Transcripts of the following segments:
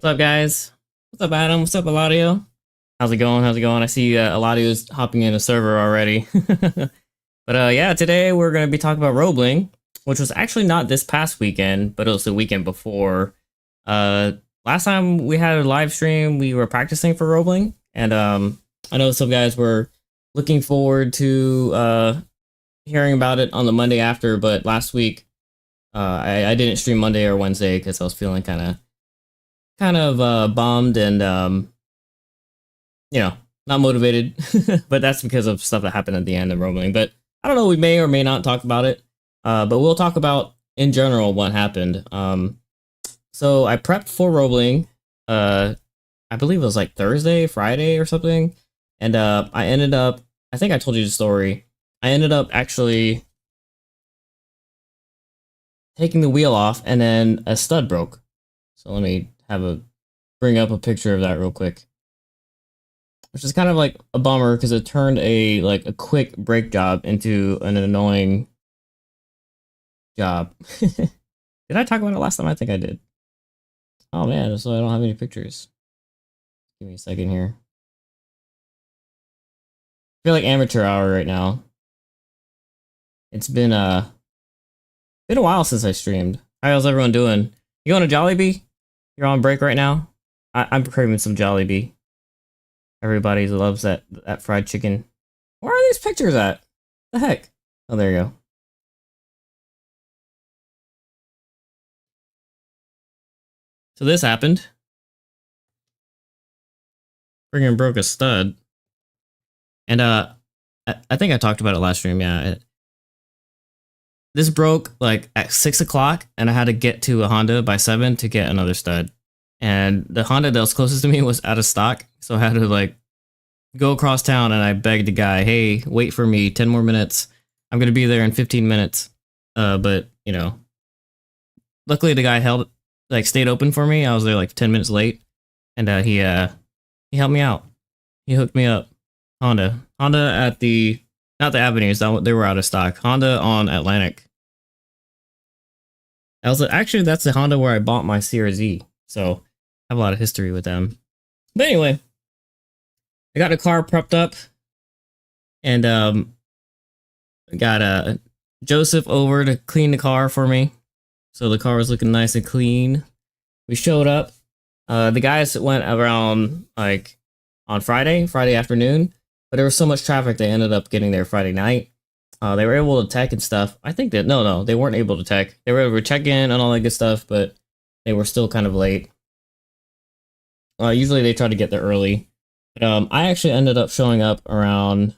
What's up, guys? What's up, Adam? What's up, Eladio? How's it going? How's it going? I see Eladio's hopping in a server already. But yeah, today we're going to be talking about Roebling, which was actually not this past weekend, but it was the weekend before. Last time we had a live stream, we were practicing for Roebling, and I know some guys were looking forward to hearing about it on the Monday after, but last week I didn't stream Monday or Wednesday because I was feeling kind of bummed and not motivated. But that's because of stuff that happened at the end of Roebling. But I don't know, we may or may not talk about it, but we'll talk about in general what happened. So I prepped for Roebling, I believe it was like Thursday, Friday or something, and I ended up, I think I told you the story, I ended up actually taking the wheel off and then a stud broke. So let me bring up a picture of that real quick. Which is kind of like a bummer because it turned a quick brake job into an annoying job. Did I talk about it last time? I think I did. Oh man, so I don't have any pictures. Give me a second here. I feel like amateur hour right now. It's been a while since I streamed. How's everyone doing? You going to Jollibee? You're on break right now? I'm craving some Jollibee. Everybody loves that fried chicken. Where are these pictures at? The heck? Oh, there you go. So this happened. Friggin' broke a stud. And I think I talked about it last stream, yeah. This broke like at 6 o'clock, and I had to get to a Honda by 7 to get another stud. And the Honda that was closest to me was out of stock, so I had to go across town, and I begged the guy, hey, wait for me 10 more minutes. I'm going to be there in 15 minutes. But, luckily the guy stayed open for me. I was there 10 minutes late, and he helped me out. He hooked me up. Honda at not the Avenues, they were out of stock. Honda on Atlantic. Actually, that's the Honda where I bought my CRZ. So I have a lot of history with them. But anyway, I got the car prepped up, and got Joseph over to clean the car for me. So the car was looking nice and clean. We showed up. The guys went around on Friday afternoon, but there was so much traffic they ended up getting there Friday night. They were able to tech and stuff. I think that no, they weren't able to tech. They were able to check in and all that good stuff, but they were still kind of late. Usually they try to get there early. But I actually ended up showing up around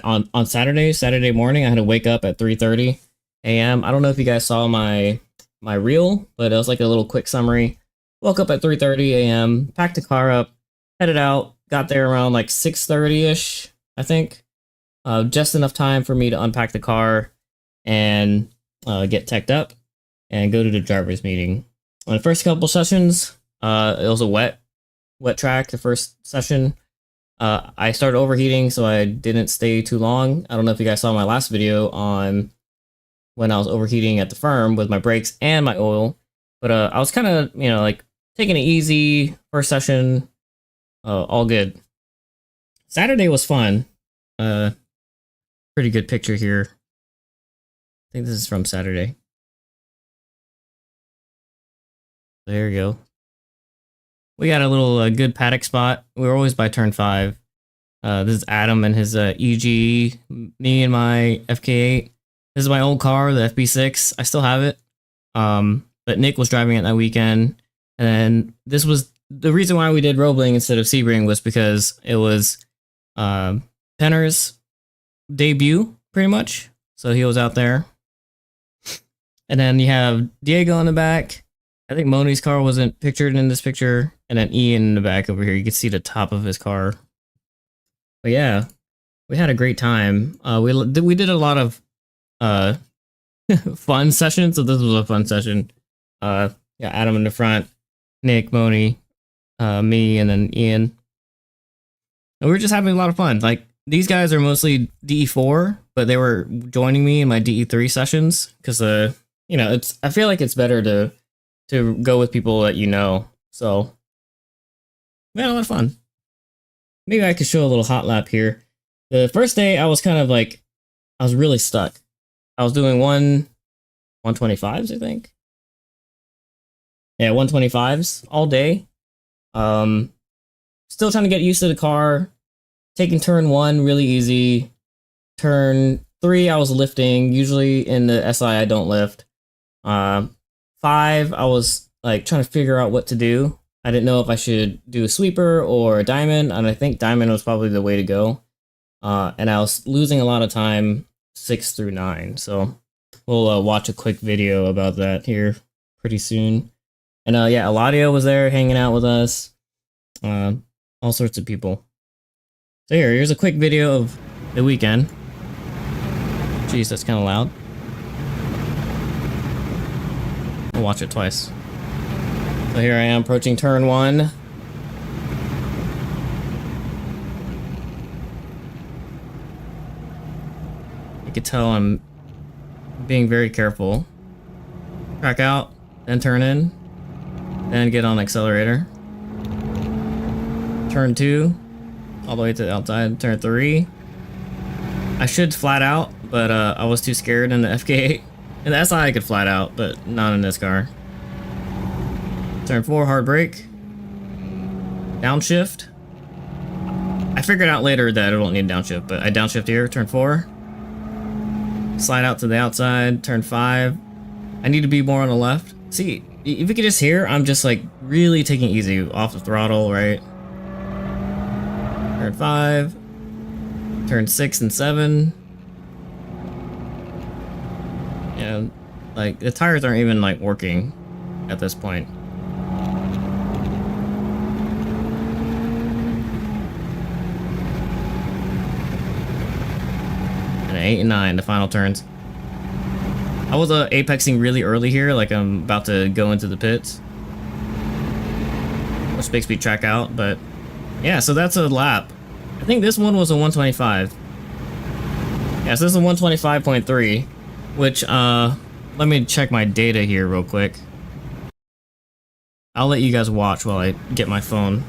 on Saturday morning. I had to wake up at 3:30 a.m. I don't know if you guys saw my reel, but it was like a little quick summary. Woke up at 3:30 a.m., packed the car up, headed out, got there around 6:30-ish, I think. Just enough time for me to unpack the car and get teched up and go to the driver's meeting. On the first couple sessions, it was a wet track. The first session, I started overheating, so I didn't stay too long. I don't know if you guys saw my last video on when I was overheating at the firm with my brakes and my oil, but I was kind of taking it easy. First session, all good. Saturday was fun. Pretty good picture here. I think this is from Saturday. There you go. We got a little good paddock spot. We were always by turn 5. This is Adam and his EG, me and my FK8. This is my old car, the FB6. I still have it. But Nick was driving it that weekend. And then this was the reason why we did Roebling instead of Sebring, was because it was Penner's debut, pretty much. So he was out there. And then you have Diego in the back. I think Moni's car wasn't pictured in this picture. And then Ian in the back over here. You can see the top of his car. But yeah, we had a great time. We did a lot of fun sessions. So this was a fun session. Yeah, Adam in the front, Nick, Moni, me, and then Ian. And we were just having a lot of fun. These guys are mostly DE4, but they were joining me in my DE3 sessions because I feel like it's better to go with people that you know. So We had a lot of fun. Maybe I could show a little hot lap here. The first day I was kind of like, I was really stuck. I was doing 125s, I think. Yeah, 125s all day. Still trying to get used to the car. Taking turn 1 really easy. Turn 3 I was lifting. Usually in the SI I don't lift. 5 I was like trying to figure out what to do. I didn't know if I should do a sweeper or a diamond, and I think diamond was probably the way to go. And I was losing a lot of time 6 through 9. So we'll watch a quick video about that here pretty soon. And yeah, Eladio was there hanging out with us. All sorts of people. So here's a quick video of the weekend. Jeez, that's kind of loud. I'll watch it twice. So here I am approaching turn 1. You can tell I'm being very careful. Track out, then turn in, then get on accelerator. Turn 2, all the way to the outside. Turn 3. I should flat out, but I was too scared in the FK8. In the SI I could flat out, but not in this car. Turn 4, hard brake. Downshift. I figured out later that I don't need downshift, but I downshift here. Turn 4. Slide out to the outside. Turn 5. I need to be more on the left. See, if you could just hear, I'm just like really taking it easy off the throttle, right? Turn 5. Turn 6 and 7. Yeah, like the tires aren't even like working at this point. And 8 and 9, the final turns. I was apexing really early here, like I'm about to go into the pits, which makes me track out. But yeah, so that's a lap. I think this one was a 125. Yeah, so this is a 125.3, which let me check my data here real quick. I'll let you guys watch while I get my phone.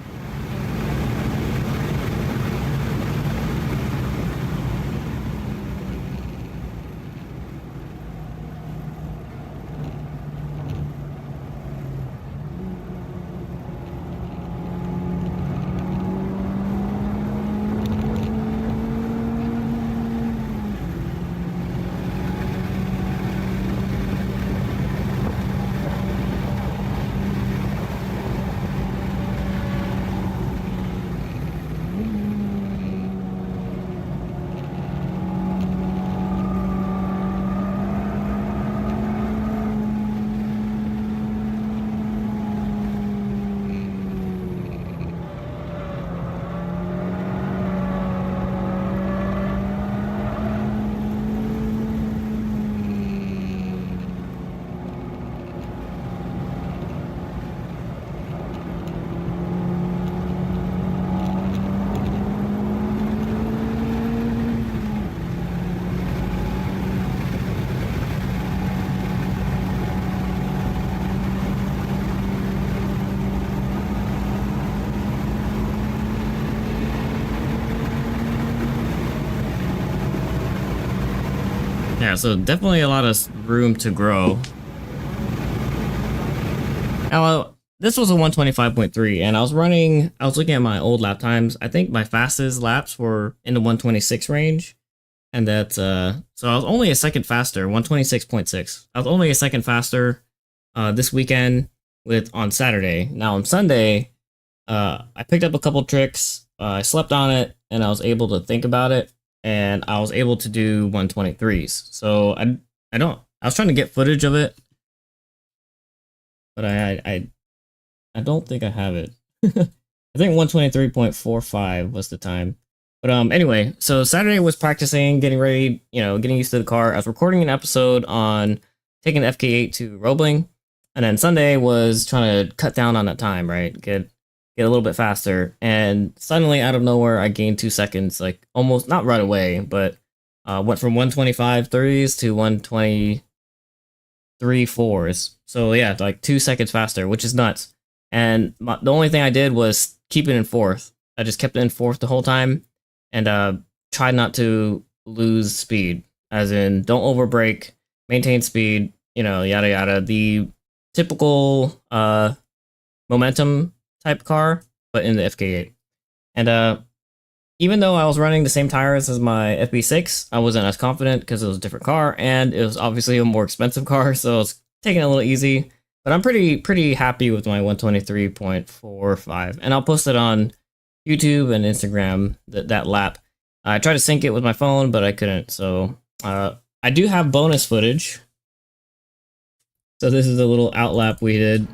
Yeah, so definitely a lot of room to grow. Now, this was a 125.3, and I was looking at my old lap times. I think my fastest laps were in the 126 range, and that's, so I was only a second faster, 126.6. I was only a second faster this weekend on Saturday. Now, on Sunday, I picked up a couple tricks, I slept on it, and I was able to think about it. And I was able to do 123s. So I was trying to get footage of it, but I don't think I have it. I think 123.45 was the time. But anyway, so Saturday was practicing, getting ready, getting used to the car. I was recording an episode on taking the FK8 to Roebling, and then Sunday was trying to cut down on that time, right? Get a little bit faster, and suddenly out of nowhere I gained 2 seconds, like almost not right away, but went from 125.3s to 123.4s. So yeah, like 2 seconds faster, which is nuts. And the only thing I did was keep it in fourth. I just kept it in fourth the whole time, and tried not to lose speed, as in don't overbrake, maintain speed, you know, yada yada. The typical momentum type car, but in the FK8. And even though I was running the same tires as my FB6, I wasn't as confident because it was a different car, and it was obviously a more expensive car, so it's taking it a little easy. But I'm pretty happy with my 123.45, and I'll post it on YouTube and Instagram, that lap. I tried to sync it with my phone, but I couldn't, so I do have bonus footage. So this is a little outlap we did.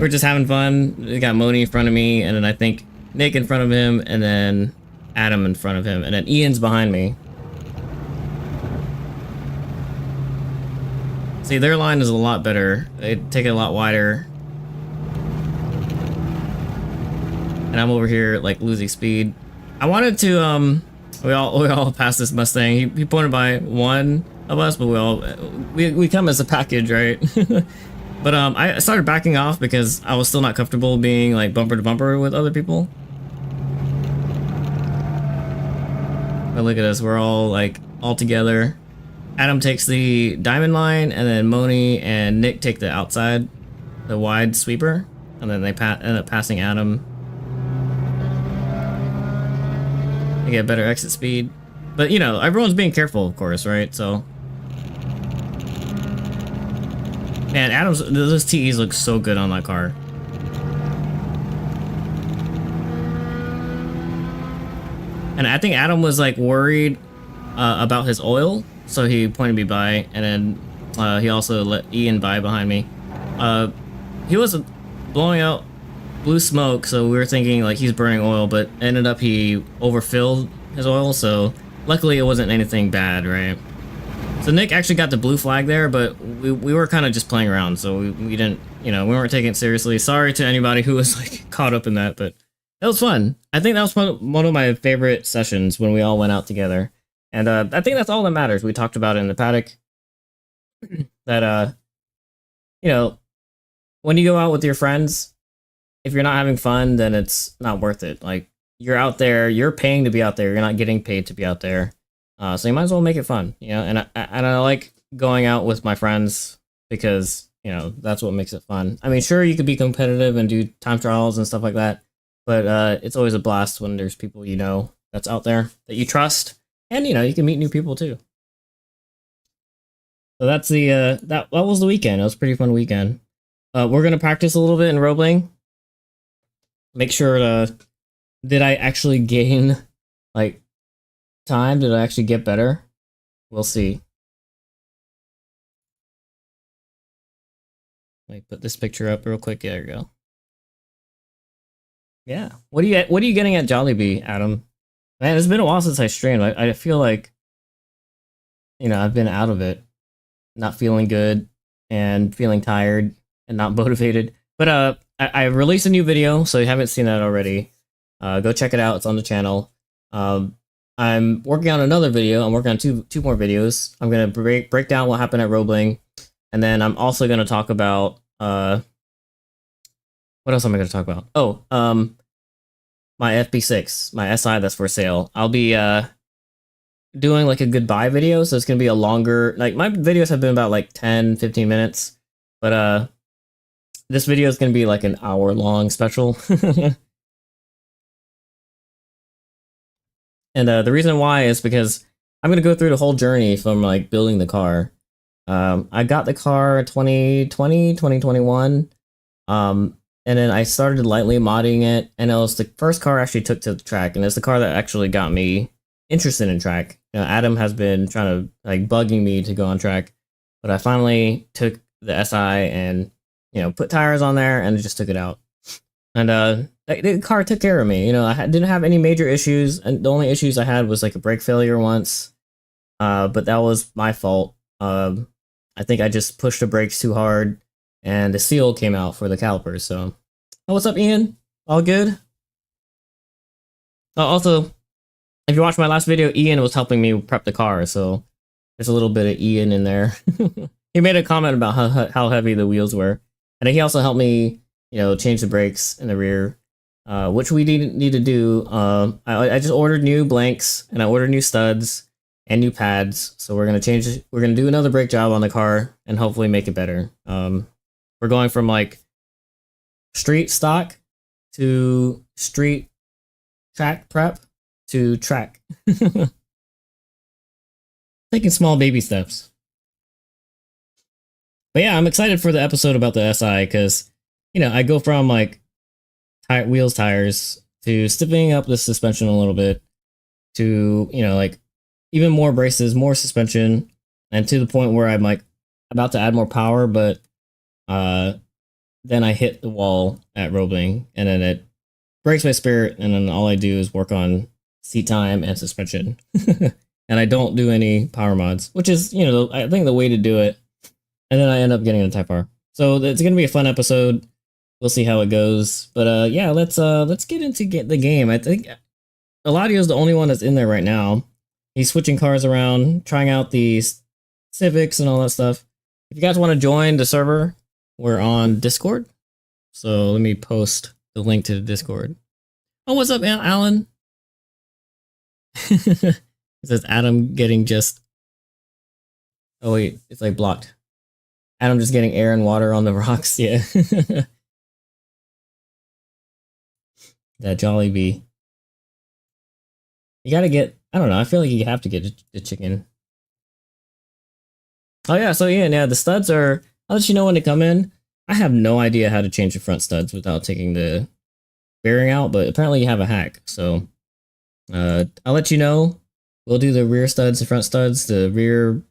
We're just having fun. We got Moni in front of me, and then I think Nick in front of him, and then Adam in front of him, and then Ian's behind me. See, their line is a lot better. They take it a lot wider. And I'm over here, like, losing speed. I wanted to, we all passed this Mustang. He pointed by one of us, but we come as a package, right? But I started backing off because I was still not comfortable being like bumper to bumper with other people. But look at us, we're all like all together. Adam takes the diamond line, and then Moni and Nick take the outside, the wide sweeper, and then they end up passing Adam. They get better exit speed, but you know, everyone's being careful, of course, right? So. Man, those TEs look so good on that car. And I think Adam was like worried about his oil, so he pointed me by, and then he also let Ian by behind me. He was blowing out blue smoke, so we were thinking like he's burning oil, but ended up he overfilled his oil, so luckily it wasn't anything bad, right? So Nick actually got the blue flag there, but we were kind of just playing around, so we didn't, you know, we weren't taking it seriously. Sorry to anybody who was like caught up in that, but it was fun. I think that was one of my favorite sessions when we all went out together, and I think that's all that matters. We talked about it in the paddock that you know, when you go out with your friends, if you're not having fun, then it's not worth it. Like, you're out there, you're paying to be out there, you're not getting paid to be out there. So you might as well make it fun, you know, and I like going out with my friends because, you know, that's what makes it fun. I mean, sure, you could be competitive and do time trials and stuff like that, but it's always a blast when there's people you know that's out there that you trust, and, you know, you can meet new people too. So that's the, that was the weekend. It was a pretty fun weekend. We're going to practice a little bit in Roebling. Make sure did I actually gain, like, time? Did I actually get better? We'll see. Let me put this picture up real quick. There you go. Yeah. What are you getting at Jollibee, Adam? Man, it's been a while since I streamed. I feel like, you know, I've been out of it. Not feeling good and feeling tired and not motivated. But I released a new video, so you haven't seen that already. Go check it out. It's on the channel. I'm working on another video. I'm working on two more videos. I'm gonna break down what happened at Roebling, and then I'm also gonna talk about what else am I gonna talk about? Oh, my FB6, my SI that's for sale. I'll be doing like a goodbye video, so it's gonna be a longer. Like, my videos have been about like 10-15 minutes, but this video is gonna be like an hour-long special. And the reason why is because I'm going to go through the whole journey from like building the car. I got the car 2020, 2021. And then I started lightly modding it. And it was the first car I actually took to the track. And it's the car that actually got me interested in track. You know, Adam has been trying to like bugging me to go on track. But I finally took the SI and, you know, put tires on there and just took it out. And the car took care of me. You know, I didn't have any major issues, and the only issues I had was like a brake failure once. But that was my fault. I think I just pushed the brakes too hard, and the seal came out for the calipers. So, oh, what's up, Ian? All good? Also, if you watched my last video, Ian was helping me prep the car, so there's a little bit of Ian in there. He made a comment about how heavy the wheels were. And he also helped me, change the brakes in the rear, which we need to do. I just ordered new blanks and I ordered new studs and new pads. So we're gonna change. We're gonna do another brake job on the car and hopefully make it better. We're going from like street stock to street track prep to track. Taking small baby steps. But yeah, I'm excited for the episode about the SI because, I go from like wheels, tires to stiffening up the suspension a little bit to, like even more braces, more suspension, and to the point where I'm like about to add more power, but then I hit the wall at Roebling and then it breaks my spirit. And then all I do is work on seat time and suspension. And I don't do any power mods, which is, I think the way to do it. And then I end up getting a Type-R. So it's going to be a fun episode. We'll see how it goes. But yeah, let's get into the game. I think Eladio is the only one that's in there right now. He's switching cars around, trying out the Civics and all that stuff. If you guys want to join the server, we're on Discord. So let me post the link to the Discord. Oh, what's up, Alan? It says Adam getting just... Oh wait, it's like blocked. Adam just getting air and water on the rocks, yeah. That Jolly Bee. You gotta get... I don't know, I feel like you have to get the chicken. Oh yeah, so yeah, the studs are... I'll let you know when they come in. I have no idea how to change the front studs without taking the bearing out, but apparently you have a hack, so... I'll let you know. We'll do the rear studs, the front studs, the rear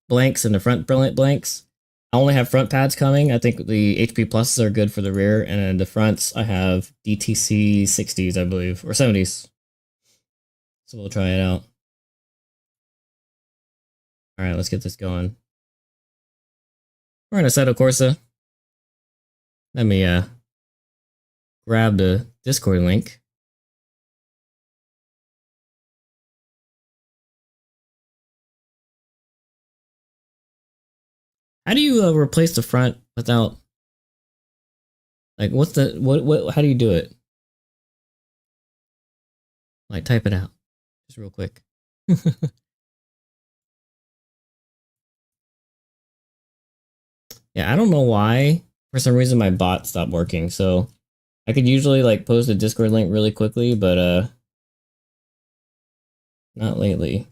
blanks, and the front blanks. I only have front pads coming. I think the HP Pluses are good for the rear, and then the fronts I have DTC 60s, I believe, or 70s. So we'll try it out. All right, let's get this going. We're in Assetto Corsa. Let me grab the Discord link. How do you replace the front without, like, what's the, what, how do you do it? Like, type it out, just real quick. Yeah, I don't know why, for some reason my bot stopped working, so I could usually, like, post a Discord link really quickly, but, not lately.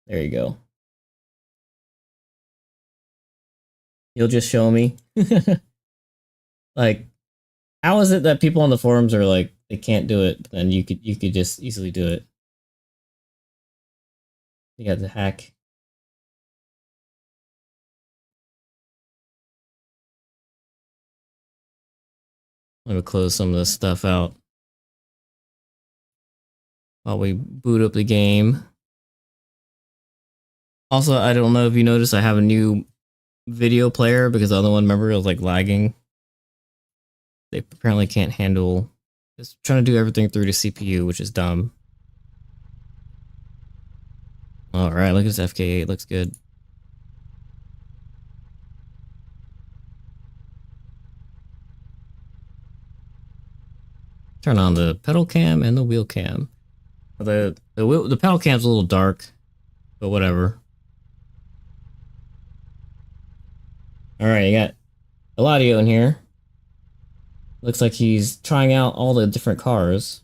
There you go. You'll just show me. Like, how is it that people on the forums are like, they can't do it, and you could just easily do it? You got the hack. Let me close some of this stuff out while we boot up the game. Also, I don't know if you noticed, I have a new video player because the other one, remember, it was like lagging. They apparently can't handle, it's trying to do everything through the CPU, which is dumb. All right, look at this FK8, looks good. Turn on the pedal cam and the wheel cam. The pedal cam's a little dark, but whatever. All right, you got Eladio in here. Looks like he's trying out all the different cars.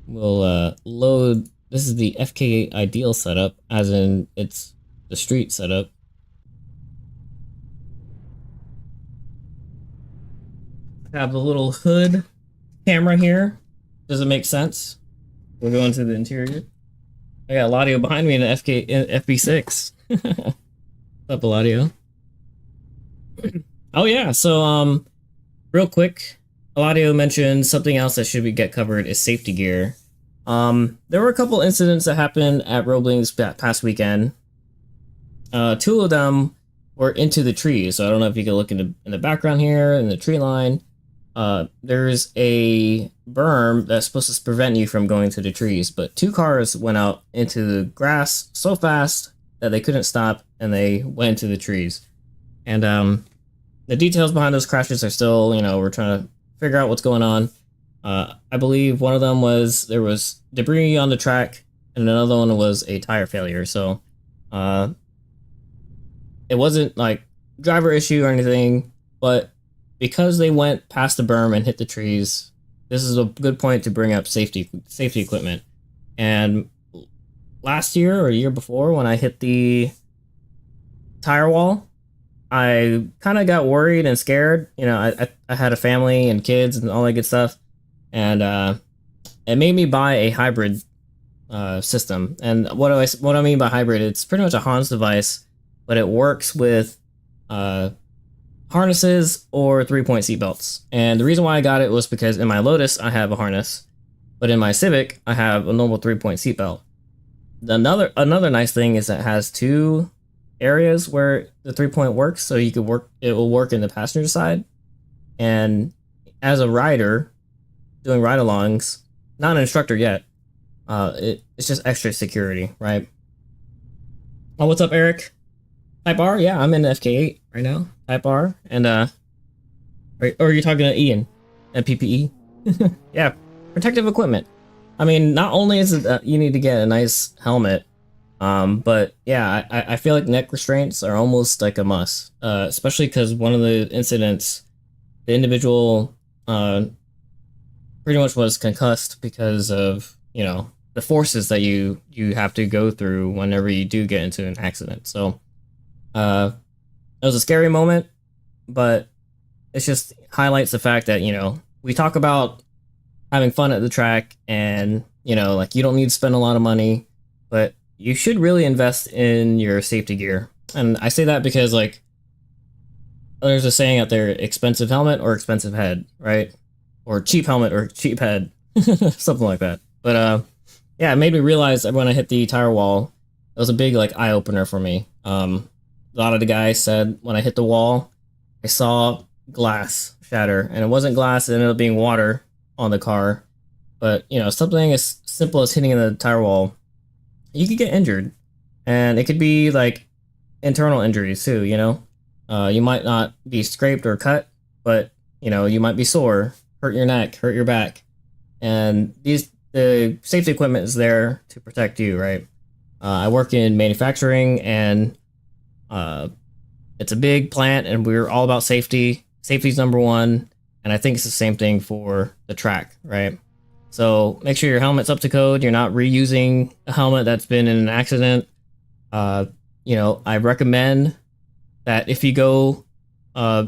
We'll load. This is the FK8 ideal setup, as in it's the street setup. Have the little hood camera here. Does it make sense? We'll go into the interior. I got Eladio behind me in the FB6. What's up, Eladio? Oh yeah, so real quick, Eladio mentioned something else that should get covered is safety gear. There were a couple incidents that happened at Roebling this past weekend. Two of them were into the trees, so I don't know if you can look in the background here in the tree line. There's a berm that's supposed to prevent you from going to the trees, but two cars went out into the grass so fast that they couldn't stop and they went into the trees. And the details behind those crashes are still, you know, we're trying to figure out what's going on. I believe one of them was there was debris on the track, and another one was a tire failure. So it wasn't like driver issue or anything, but because they went past the berm and hit the trees, this is a good point to bring up safety equipment. And last year or year before, when I hit the tire wall, I kind of got worried and scared. You know, I had a family and kids and all that good stuff, and it made me buy a hybrid system. And what I mean by hybrid, it's pretty much a Hans device, but it works with harnesses or 3-point seatbelts. And the reason why I got it was because in my Lotus I have a harness, but in my Civic I have a normal 3-point seatbelt. Another nice thing is that it has 2 areas where the 3-point works, so you could it will work in the passenger side. And as a rider doing ride-alongs, not an instructor yet, it's just extra security, right? Oh, what's up, Eric? Type-R? Yeah, I'm in the FK8 right now. Type-R. And or are you talking to Ian at PPE? Yeah, protective equipment. I mean, not only is it that you need to get a nice helmet, but yeah, I feel like neck restraints are almost like a must, especially because one of the incidents, the individual pretty much was concussed because of, you know, the forces that you have to go through whenever you do get into an accident. So it was a scary moment, but it just highlights the fact that, you know, we talk about having fun at the track and, you know, like you don't need to spend a lot of money, but you should really invest in your safety gear. And I say that because, like, there's a saying out there, expensive helmet or expensive head, right? Or cheap helmet or cheap head, something like that. But yeah, it made me realize that when I hit the tire wall, it was a big, like, eye-opener for me. A lot of the guys said when I hit the wall, I saw glass shatter, and it wasn't glass, it ended up being water on the car. But, you know, something as simple as hitting the tire wall, you could get injured. And it could be, like, internal injuries, too, you know? You might not be scraped or cut, but, you know, you might be sore, hurt your neck, hurt your back. And the safety equipment is there to protect you, right? I work in manufacturing, and it's a big plant, and we're all about safety. Safety's number one, and I think it's the same thing for the track, right? So make sure your helmet's up to code. You're not reusing a helmet that's been in an accident. You know, I recommend that if you go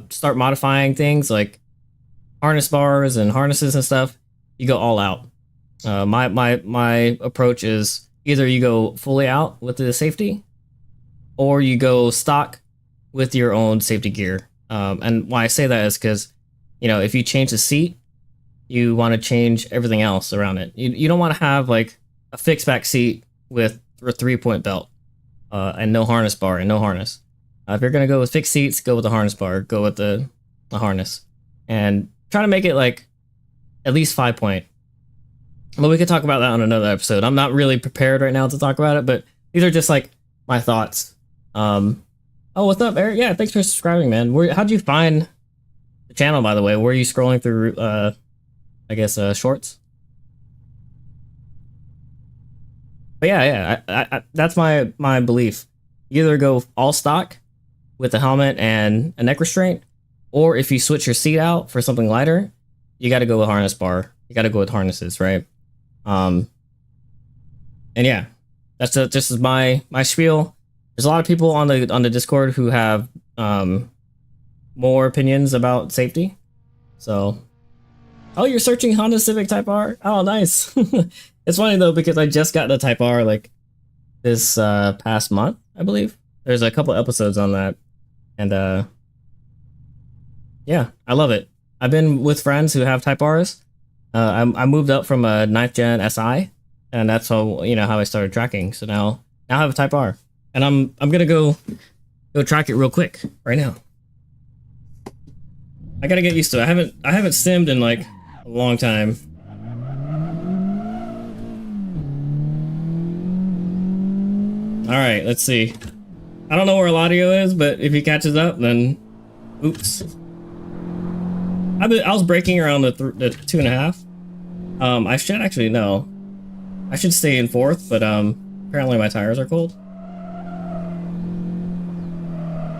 start modifying things like harness bars and harnesses and stuff, you go all out. My approach is either you go fully out with the safety, or you go stock with your own safety gear. And why I say that is because, you know, if you change the seat, you want to change everything else around it. You don't want to have like a fixed back seat with a 3-point belt and no harness bar and no harness. If you're gonna go with fixed seats, go with the harness bar, go with the harness, and try to make it like at least 5-point. But we could talk about that on another episode. I'm not really prepared right now to talk about it, but these are just like my thoughts. Oh, what's up, Eric? Yeah, thanks for subscribing, man. How'd you find the channel, by the way? Were you scrolling through, I guess, shorts? But yeah, I that's my belief. You either go all stock with a helmet and a neck restraint, or if you switch your seat out for something lighter, you got to go with harness bar. You got to go with harnesses, right? And yeah, that's just my spiel. There's a lot of people on the Discord who have more opinions about safety. So, oh, you're searching Honda Civic Type-R? Oh, nice. It's funny though, because I just got the Type-R like this past month, I believe. There's a couple episodes on that, and yeah, I love it. I've been with friends who have Type-Rs. I moved up from a 9th gen SI, and that's how I started tracking. So now I have a Type-R, and I'm gonna go track it real quick right now. I gotta get used to it. I haven't simmed in like a long time. Alright, let's see. I don't know where Eladio is, but if he catches up, then... Oops. I was braking around the 2.5. I should actually, no. I should stay in 4th, but apparently my tires are cold.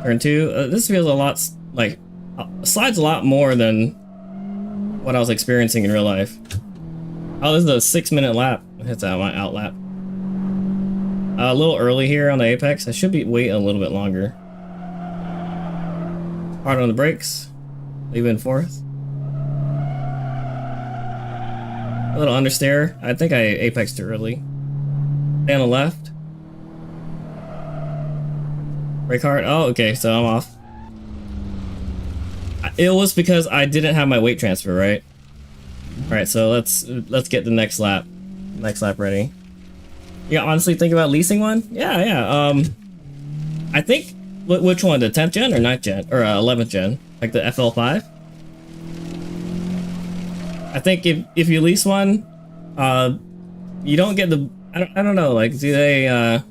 Turn 2. This feels a lot, like, slides a lot more than what I was experiencing in real life. Oh, this is a 6-minute lap. Hits out my out lap. A little early here on the apex. I should be waiting a little bit longer. Hard on the brakes. Leave in 4th. A little understeer. I think I apexed too early. Stay on the left. Brake hard. Oh, okay, so I'm off. It was because I didn't have my weight transfer, right? Alright, so let's get the next lap. Next lap ready. You honestly think about leasing one? Yeah. I think which one? The 10th gen or 9th gen or 11th gen? Like the FL5? I think if you lease one, you don't get the I don't know, like do they have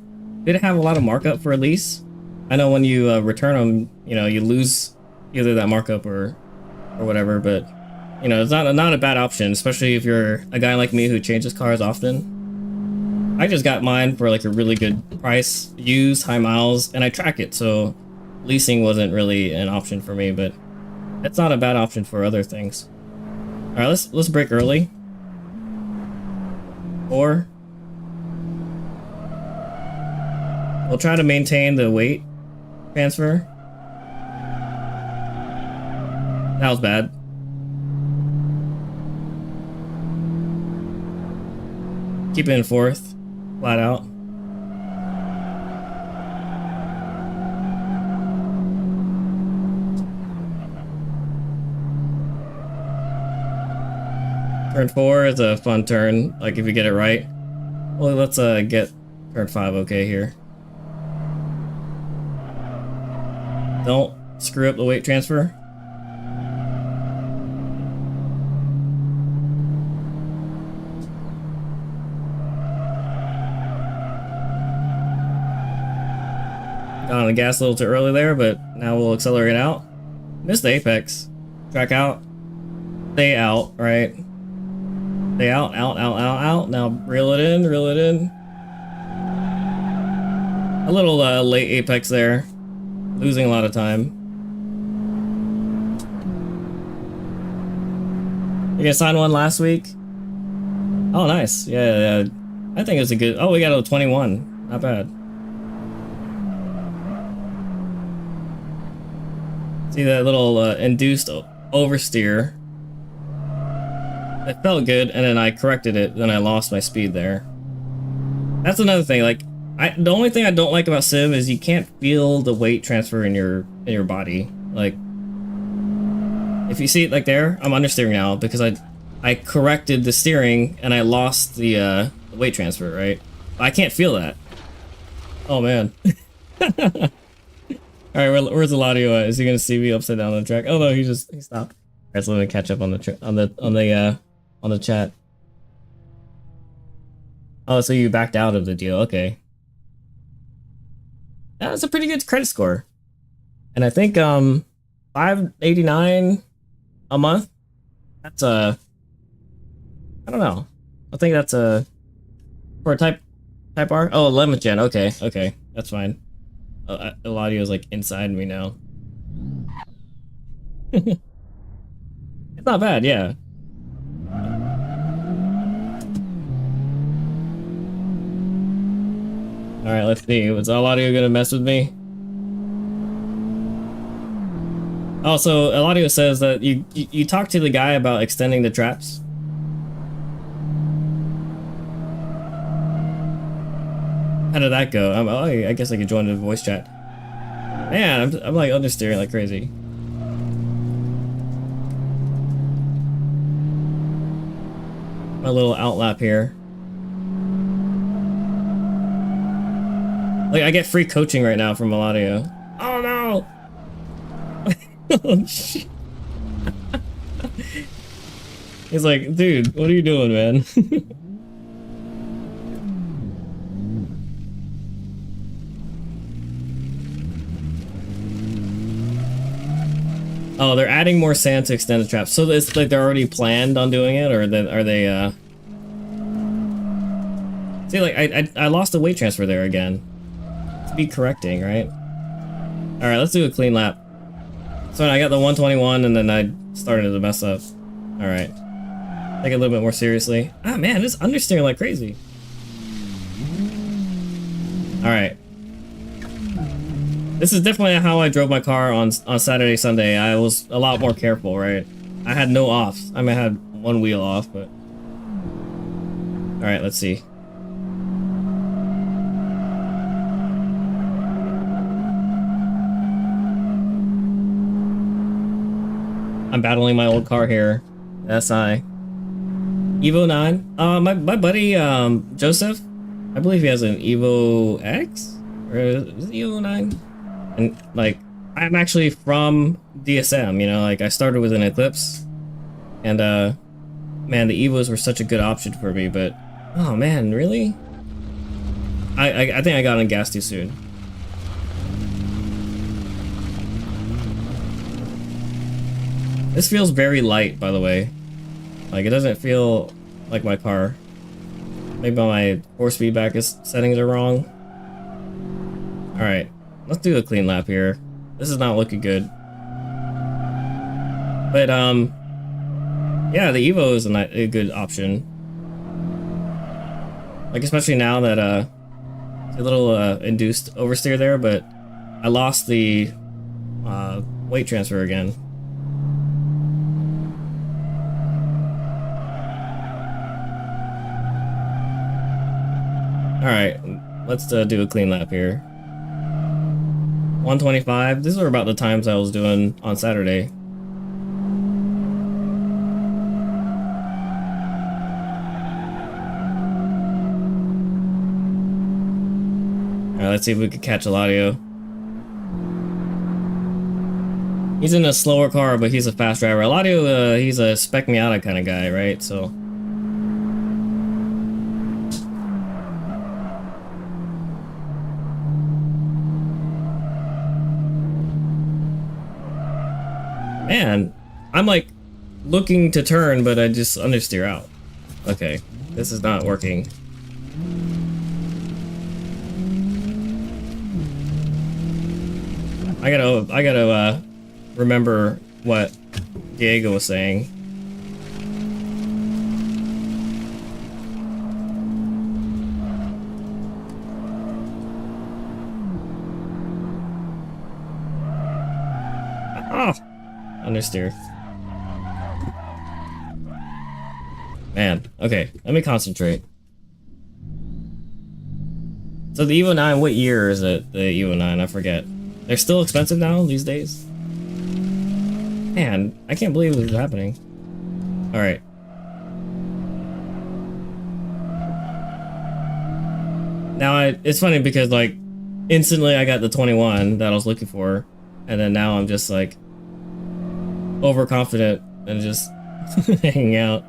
a lot of markup for a lease? I know when you return them, you know, you lose either that markup or whatever, but you know, it's not a bad option, especially if you're a guy like me who changes cars often. I just got mine for like a really good price, used, high miles, and I track it, so leasing wasn't really an option for me, but it's not a bad option for other things. All right, let's brake early. 4. We'll try to maintain the weight transfer. That was bad. Keep it in 4th, flat out. Turn 4 is a fun turn, like if you get it right. Well, let's get turn 5 okay here. Don't screw up the weight transfer. Got on the gas a little too early there, but now we'll accelerate out. Missed the apex. Track out. Stay out, right? Stay out. Now reel it in, A little late apex there. Losing a lot of time. You guys signed one last week? Oh, nice. Yeah. I think it's a good... Oh, we got a 21. Not bad. See that little induced oversteer? It felt good, and then I corrected it, then I lost my speed there. That's another thing, like, the only thing I don't like about Civ is you can't feel the weight transfer in your body. Like, if you see it like there, I'm understeering now because I corrected the steering and I lost the weight transfer, right? I can't feel that. Oh man. All right, where's Eladio at? Is he gonna see me upside down on the track? Oh no, he stopped. All right, so let me catch up on the chat. Oh, so you backed out of the deal? Okay. That's a pretty good credit score, and I think $589 a month. That's I don't know. I think that's for a Type-R. Oh, 11th gen. Okay, that's fine. Eladio's like inside me now. It's not bad, yeah. Alright, let's see. Was Eladio gonna mess with me? Also, Eladio says that you talked to the guy about extending the traps. How did that go? Oh, I guess I could join the voice chat. Man, I'm like understeering like crazy. My little outlap here. Like, I get free coaching right now from Eladio. Oh no! Oh shit. He's like, dude, what are you doing, man? Oh, they're adding more sand to extend the trap. So it's like they're already planned on doing it, or are they See, like, I lost the weight transfer there again. To be correcting, right? Alright, let's do a clean lap. So I got the 121 and then I started to mess up. Alright. Take it a little bit more seriously. Ah, man, it's understeering like crazy. Alright. This is definitely how I drove my car on Saturday, Sunday. I was a lot more careful, right? I had no offs. I mean, I had one wheel off, but... Alright, let's see. I'm battling my old car here. SI. Evo 9. My buddy, Joseph, I believe he has an Evo X? Or is it Evo 9? And, like, I'm actually from DSM, you know, like, I started with an Eclipse. And, man, the Evos were such a good option for me, but... Oh, man, really? I think I got on gas too soon. This feels very light, by the way. Like, it doesn't feel like my car. Maybe my force feedback settings are wrong. Alright, let's do a clean lap here. This is not looking good. But, yeah, the Evo is a good option. Like, especially now that, a little, induced oversteer there, but I lost the, weight transfer again. Alright, let's do a clean lap here. 125. These are about the times I was doing on Saturday. Alright, let's see if we can catch Eladio. He's in a slower car, but he's a fast driver. Eladio, he's a spec Miata kind of guy, right? So... Man, I'm like looking to turn, but I just understeer out. Okay, this is not working. I gotta remember what Diego was saying. Oh. Understeer. Man, okay, let me concentrate. So the Evo 9, what year is it, the Evo 9? I forget. They're still expensive now, these days? Man, I can't believe this is happening. Alright. Now, it's funny because, like, instantly I got the 21 that I was looking for, and then now I'm just, like, overconfident and just hanging out.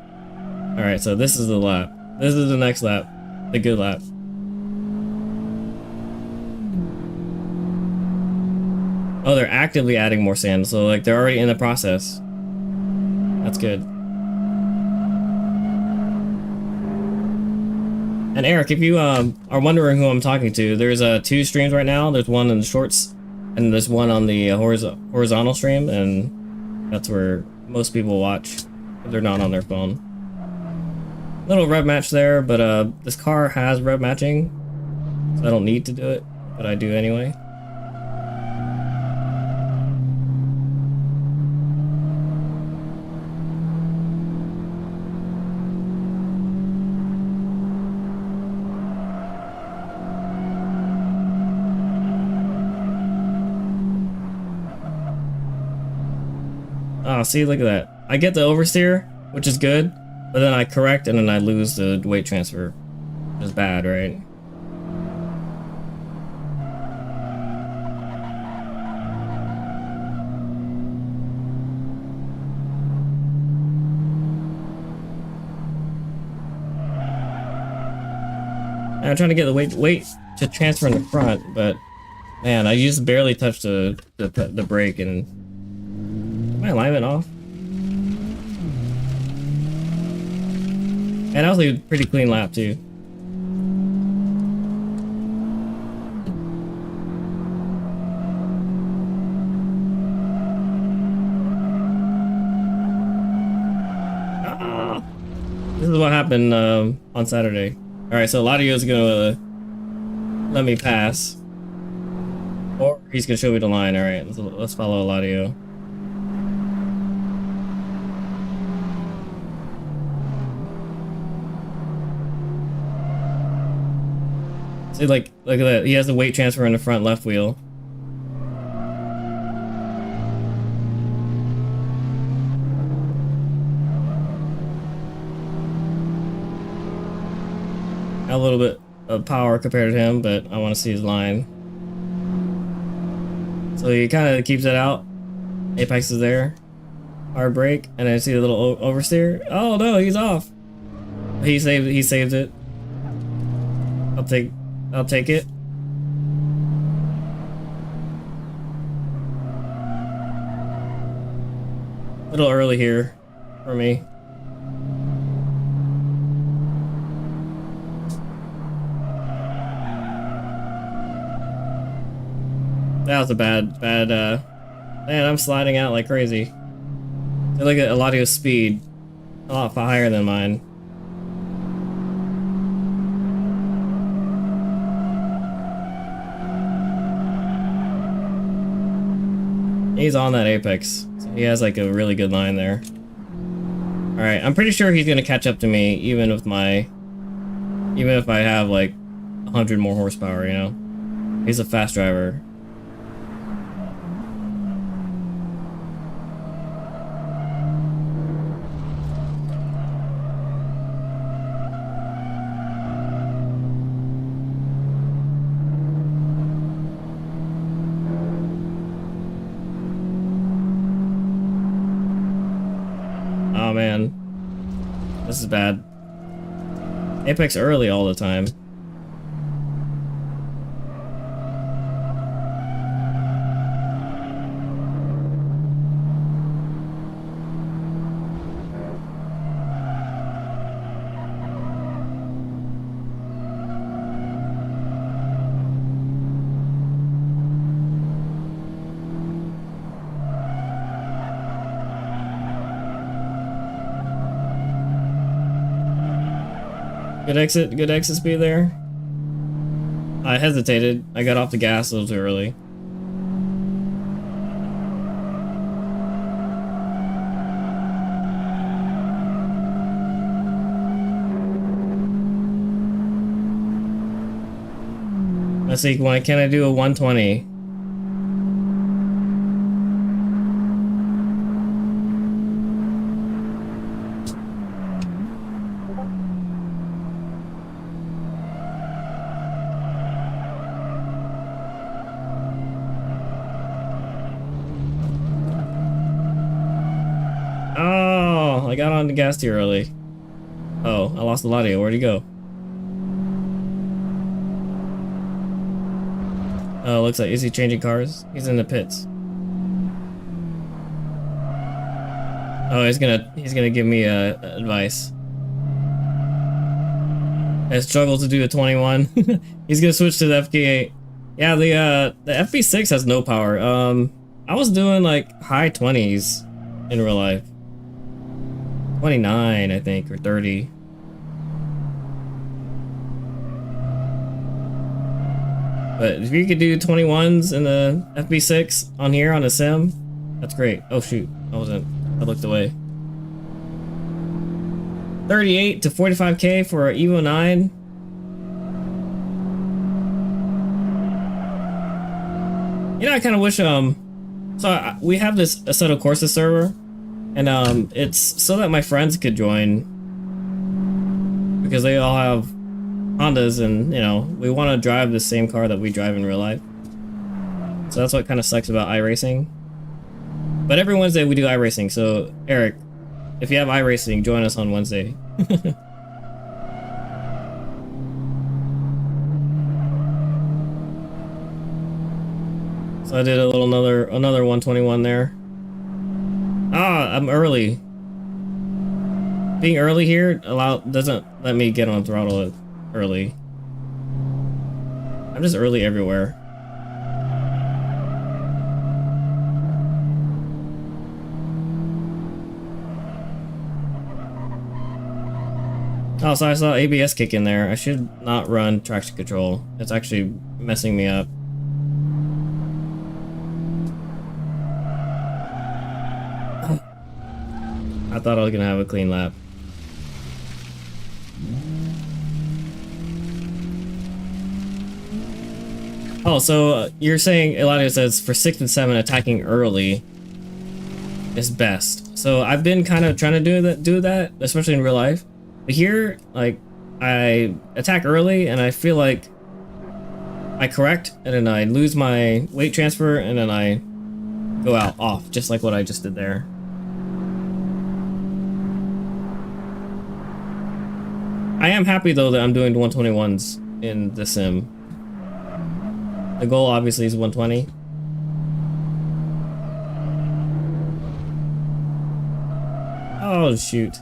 Alright, so this is the lap. This is the next lap. The good lap. Oh, they're actively adding more sand, so like they're already in the process. That's good. And Eric, if you are wondering who I'm talking to, there's 2 streams right now. There's one in the shorts, and there's one on the horizontal stream, and that's where most people watch if they're not on their phone. Little rev match there, but this car has rev matching, so I don't need to do it, but I do anyway. Oh, see, look at that. I get the oversteer, which is good, but then I correct and then I lose the weight transfer. Which is bad, right? I'm trying to get the weight to transfer in the front, but man, I barely touched the brake and my alignment off? And that was a pretty clean lap too. This is what happened on Saturday. Alright, so Ladio's gonna let me pass. Or he's gonna show me the line. Alright, let's follow Ladio. See, like, look at that. He has the weight transfer in the front left wheel. A little bit of power compared to him, but I want to see his line. So he kind of keeps it out. Apex is there. Hard brake, and I see a little oversteer. Oh no, he's off. He saved it. I'll take it. A little early here for me. That was a bad, man, I'm sliding out like crazy. Look at Eladio's speed. A lot higher than mine. He's on that apex. So he has like a really good line there. Alright, I'm pretty sure he's gonna catch up to me even if I have like 100 more horsepower, you know? He's a fast driver. Oh man, this is bad. Apex early all the time. Good exit speed there. I hesitated. I got off the gas a little too early. Let's see, can I do a 120? I got on the gas too early. Oh, I lost the Ladio. Where'd he go? Oh, looks like, is he changing cars? He's in the pits. Oh, he's gonna give me advice. I struggle to do a 21. He's gonna switch to the FK8. Yeah, the FP6 has no power. I was doing like high 20s in real life. 29, I think, or 30. But if you could do 21s in the FB6 on here on a sim, that's great. Oh shoot, I looked away. 38 to 45k for Evo 9. You know, I kind of wish, so we have this Assetto Corsa server, and it's so that my friends could join, because they all have Hondas, and you know, we want to drive the same car that we drive in real life. So that's what kind of sucks about iRacing. But every Wednesday we do iRacing, so Eric, if you have iRacing, join us on Wednesday. So I did a little another 121 there. Ah, I'm early. Being early here doesn't let me get on throttle early. I'm just early everywhere. Oh, so I saw ABS kick in there. I should not run traction control. It's actually messing me up. I thought I was gonna have a clean lap. Oh, so you're saying Eladio says for 6 and 7 attacking early is best. So I've been kind of trying to do that, especially in real life. But here, like, I attack early and I feel like I correct and then I lose my weight transfer and then I go out off, just like what I just did there. I am happy though that I'm doing 121s in the sim. The goal obviously is 120. Oh shoot.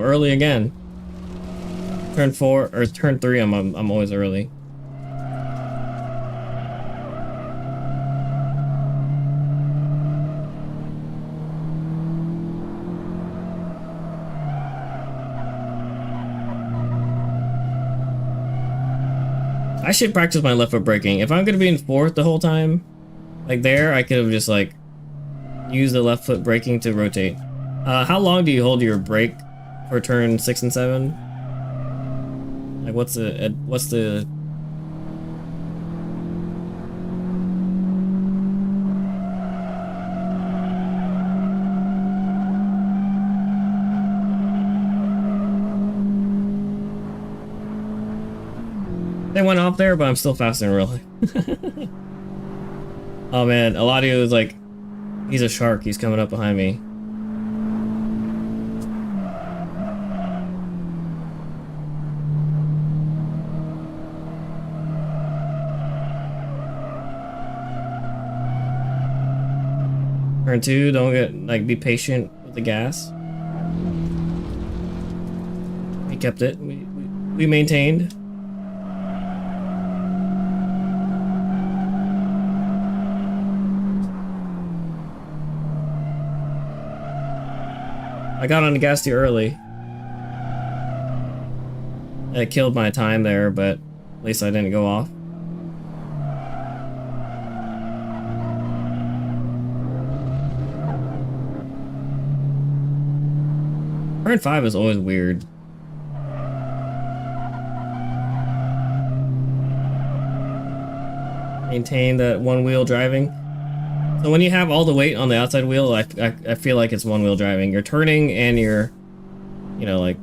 Early again. Turn 4 or turn 3. I'm always early. I should practice my left foot braking. If I'm gonna be in 4th the whole time, like there, I could have just like used the left foot braking to rotate. How long do you hold your brake for turn 6 and 7? Like what's the They went off there, but I'm still faster in real life. Oh man, Eladio is like, he's a shark. He's coming up behind me. Turn 2, don't get, like, be patient with the gas. We kept it. We maintained. I got on the gas too early. It killed my time there, but at least I didn't go off. Turn 5 is always weird. Maintain that one-wheel driving. So when you have all the weight on the outside wheel, I feel like it's one-wheel driving. You're turning and you're, you know, like,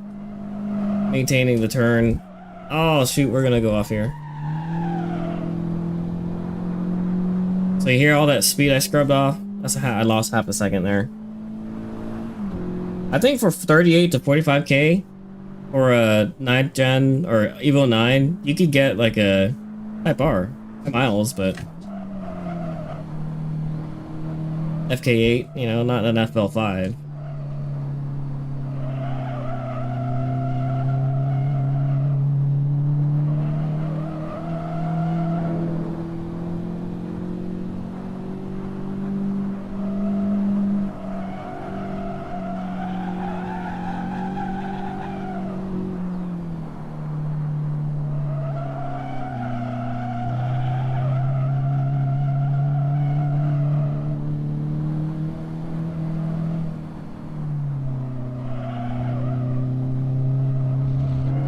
maintaining the turn. Oh, shoot, we're gonna go off here. So you hear all that speed I scrubbed off? I lost half a second there. I think for 38 to 45k or a 9th gen or Evo 9, you could get like a Type-R. Miles, but FK8, you know, not an FL5.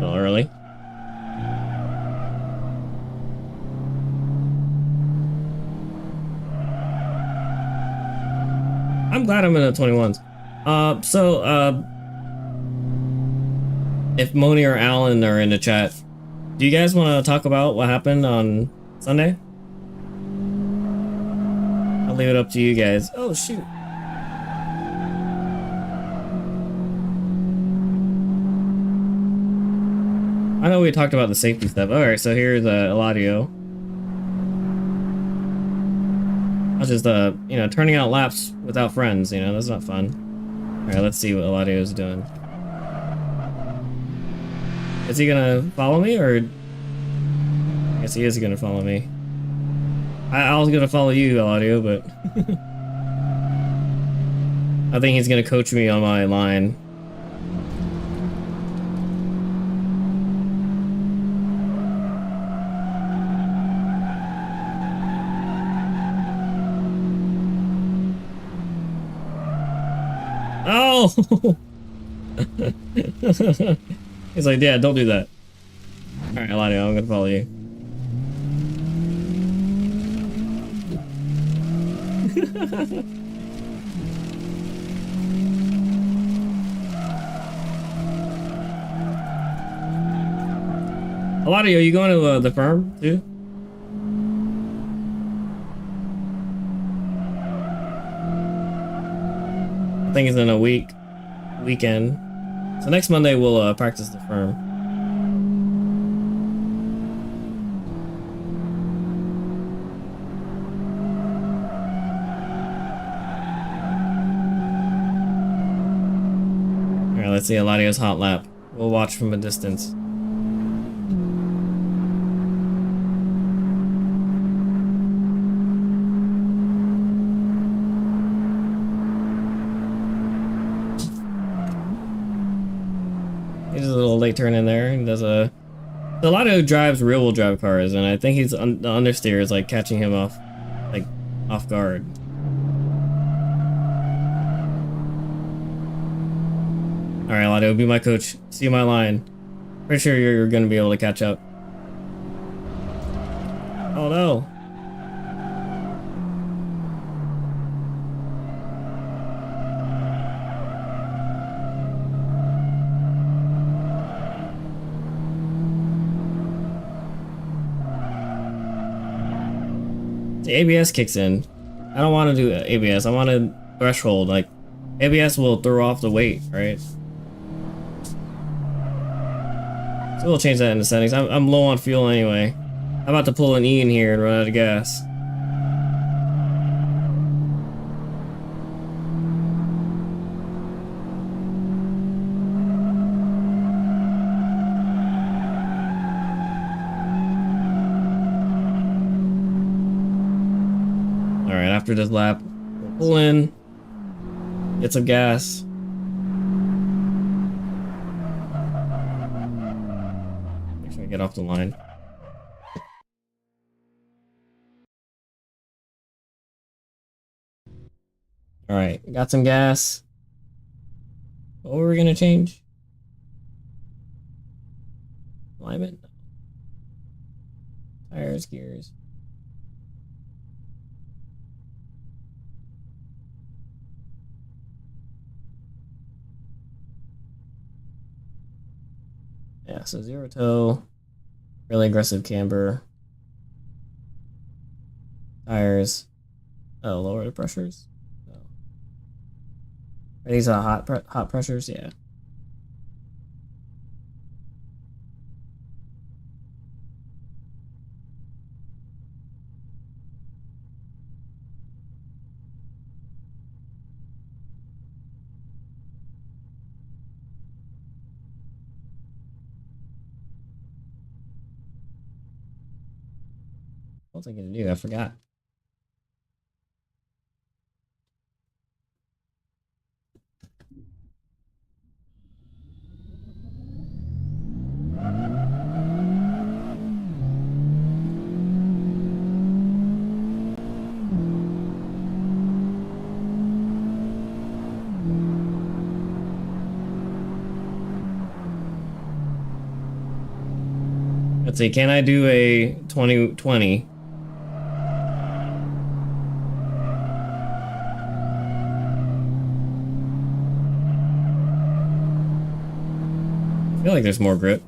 Early. I'm glad I'm in the 21s. If Moni or Alan are in the chat, do you guys want to talk about what happened on Sunday? I'll leave it up to you guys. Oh shoot. I know we talked about the safety stuff. Alright, so here's Eladio. I was just, you know, turning out laps without friends, you know, that's not fun. Alright, let's see what Eladio's doing. Is he gonna follow me, or... I guess he is gonna follow me. I was gonna follow you, Eladio, but... I think he's gonna coach me on my line. Oh! He's like, yeah, don't do that. Alright, Eladio, I'm gonna follow you. Eladio, are you going to the firm too? I think it's in a weekend. So next Monday we'll practice the firm. Alright, let's see Eladio's hot lap. We'll watch from a distance. Late turn in there and does a lot of drives rear-wheel drive cars, and I think he's the understeer is like catching him off guard. All right, Eladio, be my coach. See my line. Pretty sure you're gonna be able to catch up. Oh no. The ABS kicks in. I don't want to do ABS. I want a threshold. Like, ABS will throw off the weight, right? So we'll change that in the settings. I'm low on fuel anyway. I'm about to pull an E in here and run out of gas. After this lap, we'll pull in, get some gas. Make sure I get off the line. Alright, got some gas. What were we gonna change? Alignment? Tires, gears. Yeah, so zero toe, really aggressive camber, tires. Oh, lower the pressures. Oh. Are these hot pressures? Yeah. What was I gonna do? I forgot. Let's see, can I do a 2020? I feel like there's more grip.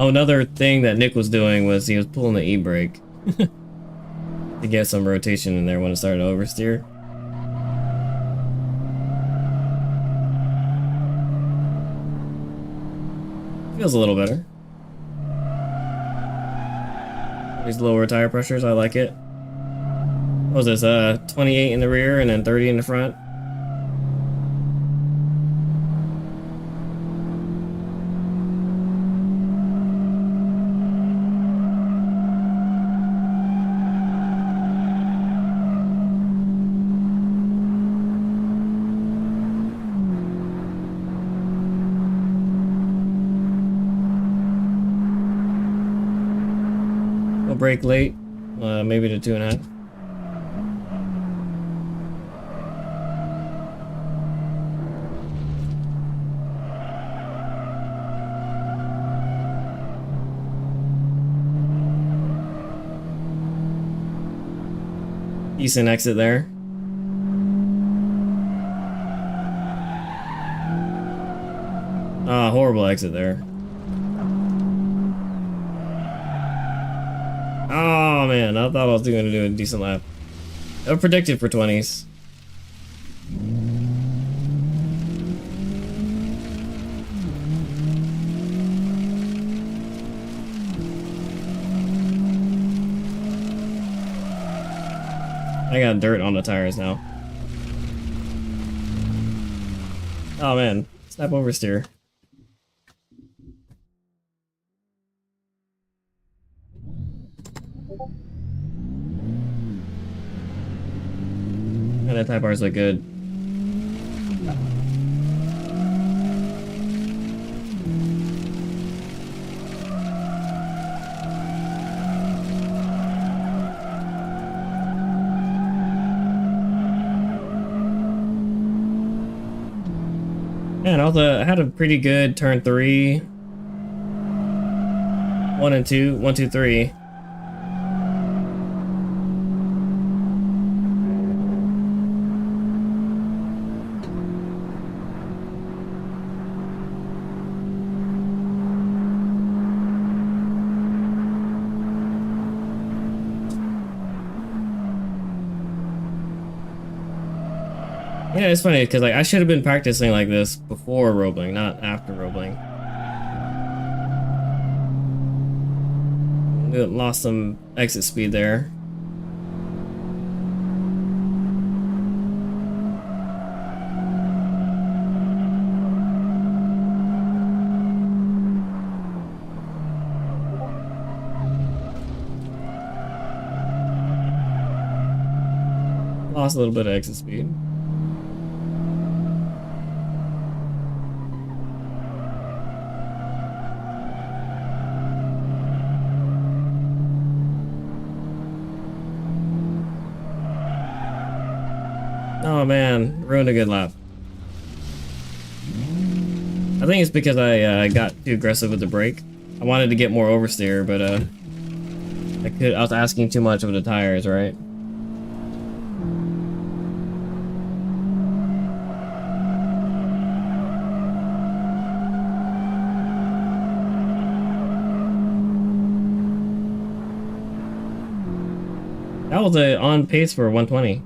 Oh, another thing that Nick was doing was he was pulling the e-brake to get some rotation in there when it started to oversteer. Feels a little better. These lower tire pressures, I like it. What was this, 28 in the rear and then 30 in the front? Brake late, maybe to 2.5. Decent exit there. Ah, horrible exit there. Oh man, I thought I was going to do a decent lap. I predicted for 20s. I got dirt on the tires now. Oh man, snap oversteer. And that Type-R's look good. Man, I had a pretty good turn 3. 1 and 2, 1, 2, 3. Yeah, it's funny because like I should have been practicing like this before Roebling, not after Roebling. Lost some exit speed there. Lost a little bit of exit speed. Oh man, ruined a good lap. I think it's because I got too aggressive with the brake. I wanted to get more oversteer, but I was asking too much of the tires, right? That was on pace for 120.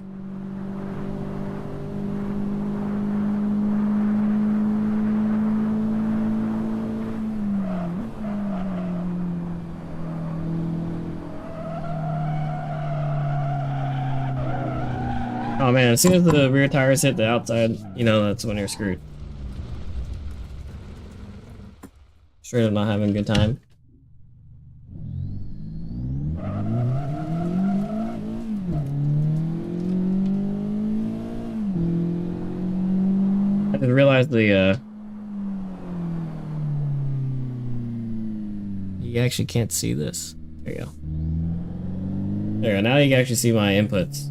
Oh man, as soon as the rear tires hit the outside, you know that's when you're screwed. Straight up not having a good time. I just realized you actually can't see this. There you go. There you go, now you can actually see my inputs.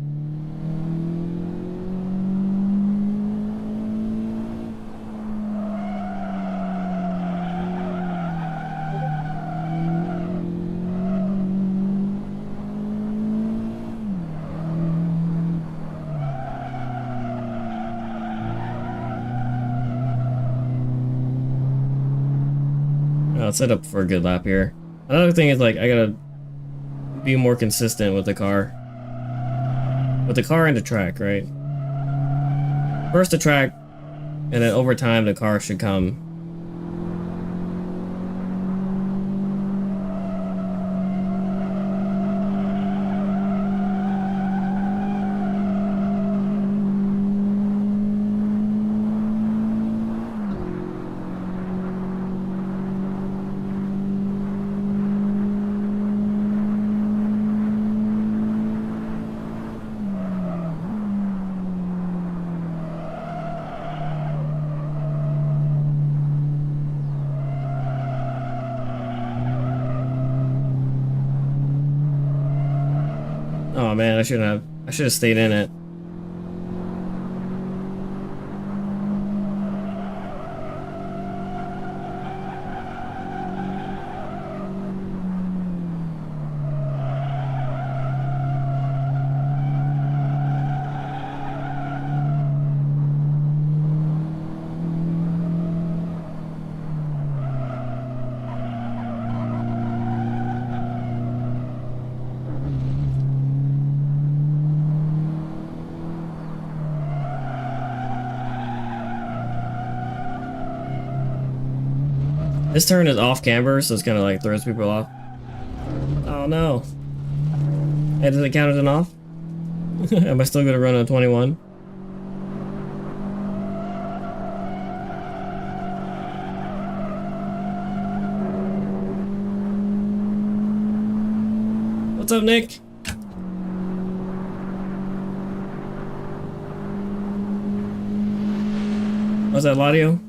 I'll set up for a good lap here. Another thing is like I gotta be more consistent with the car. With the car and the track, right? First the track, and then over time the car should come. Oh man, I should have stayed in it. This turn is off camber, so it's kind of like throws people off. Oh no. Hey, does it count as an off? Am I still gonna run on 21? What's up, Nick? What's that, Ladio?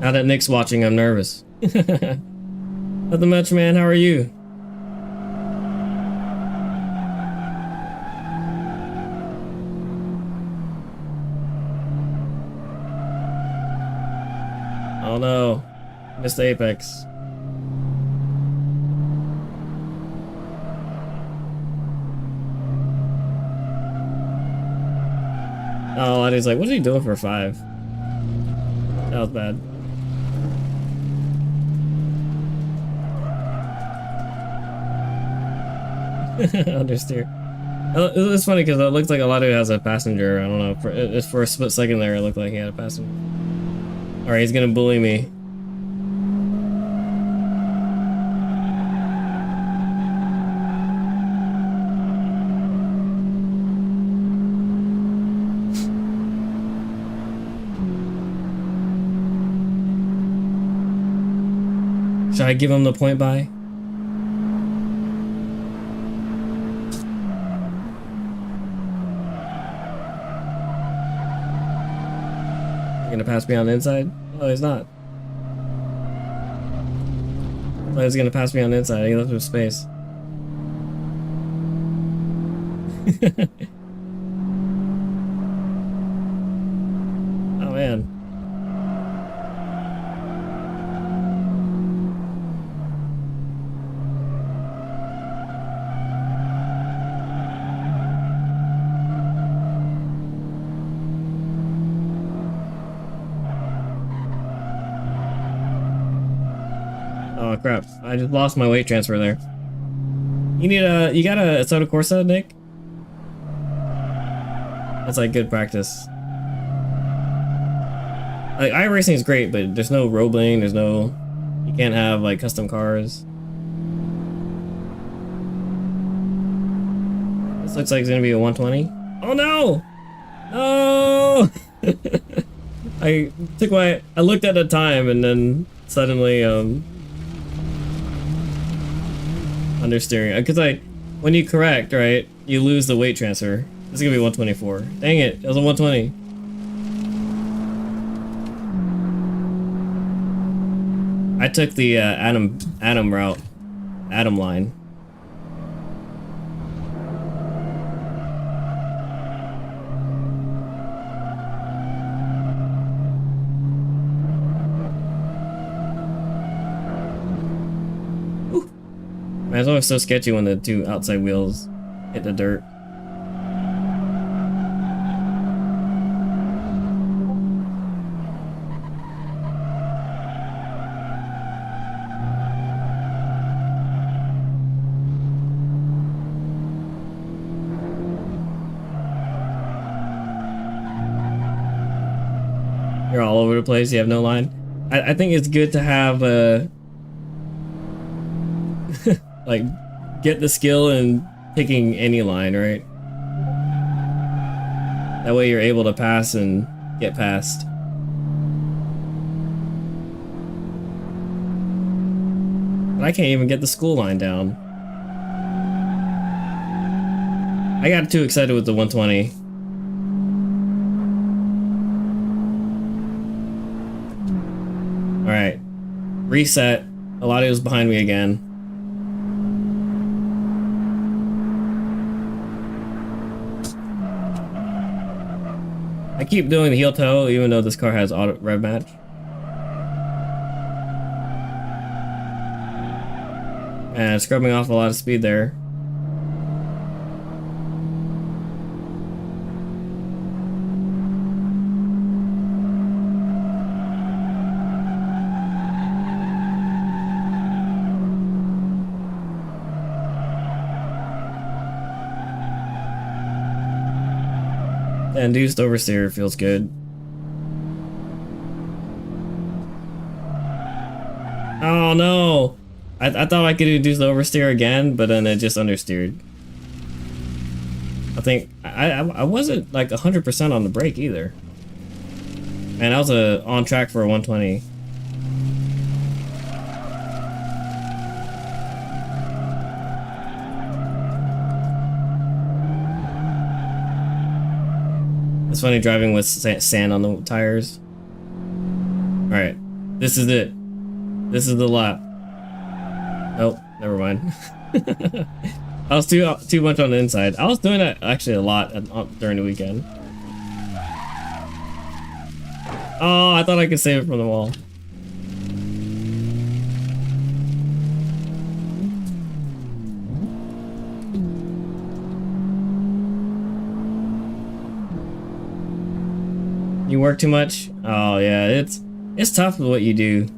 Now that Nick's watching, I'm nervous. Nothing much, man. How are you? Oh no. Missed the apex. Oh, Laddie's like, what are you doing for 5? That was bad. Understeer. It's funny because it looks like a lot of it has a passenger. I don't know. For a split second there, it looked like he had a passenger. Alright, he's gonna bully me. Should I give him the point by? Gonna pass me on the inside? Oh, he's not. Oh, he's gonna pass me on the inside. He left him space. Oh man. Oh crap, I just lost my weight transfer there. You got a Assetto Corsa, Nick? That's like good practice. Like iRacing is great, but there's no Roebling, you can't have like custom cars. This looks like it's gonna be a 120. Oh no! No! I looked at the time and then suddenly understeering, because when you correct, right, you lose the weight transfer. This is gonna be 124. Dang it, it was a 120. I took the Adam route, Adam line. It's always so sketchy when the two outside wheels hit the dirt. You're all over the place. You have no line. I think it's good to have like get the skill in picking any line, right? That way you're able to pass and get past. But I can't even get the school line down. I got too excited with the 120. Alright. Reset. Eladio's behind me again. I keep doing the heel toe even though this car has auto rev match. And scrubbing off a lot of speed there. The induced oversteer feels good. Oh no! I thought I could induce the oversteer again, but then it just understeered. I think I wasn't like 100% on the brake either. Man, I was on track for a 120. It's funny driving with sand on the tires. Alright, this is it. This is the lap. Nope, never mind. I was too much on the inside. I was doing that actually a lot during the weekend. Oh, I thought I could save it from the wall. You work too much? Oh yeah, it's tough with what you do.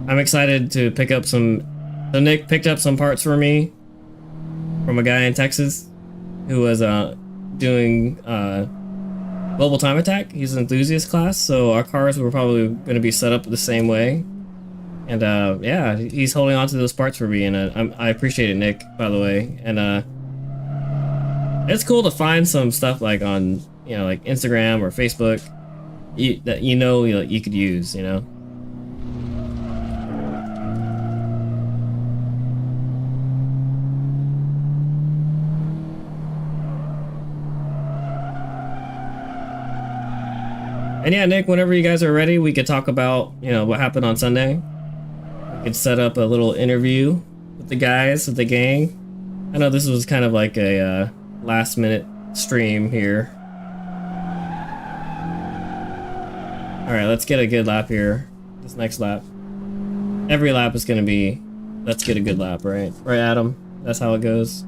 I'm excited to pick up some. So Nick picked up some parts for me from a guy in Texas who was doing global time attack. He's an enthusiast class, so our cars were probably going to be set up the same way. And yeah, he's holding on to those parts for me, and I appreciate it, Nick, by the way. And it's cool to find some stuff like on like Instagram or Facebook that you could use, And yeah, Nick, whenever you guys are ready, we could talk about, what happened on Sunday. We could set up a little interview with the guys, with the gang. I know this was kind of like a last minute stream here. Alright, let's get a good lap here. This next lap. Every lap is going to be, let's get a good lap, right? Right, Adam? That's how it goes.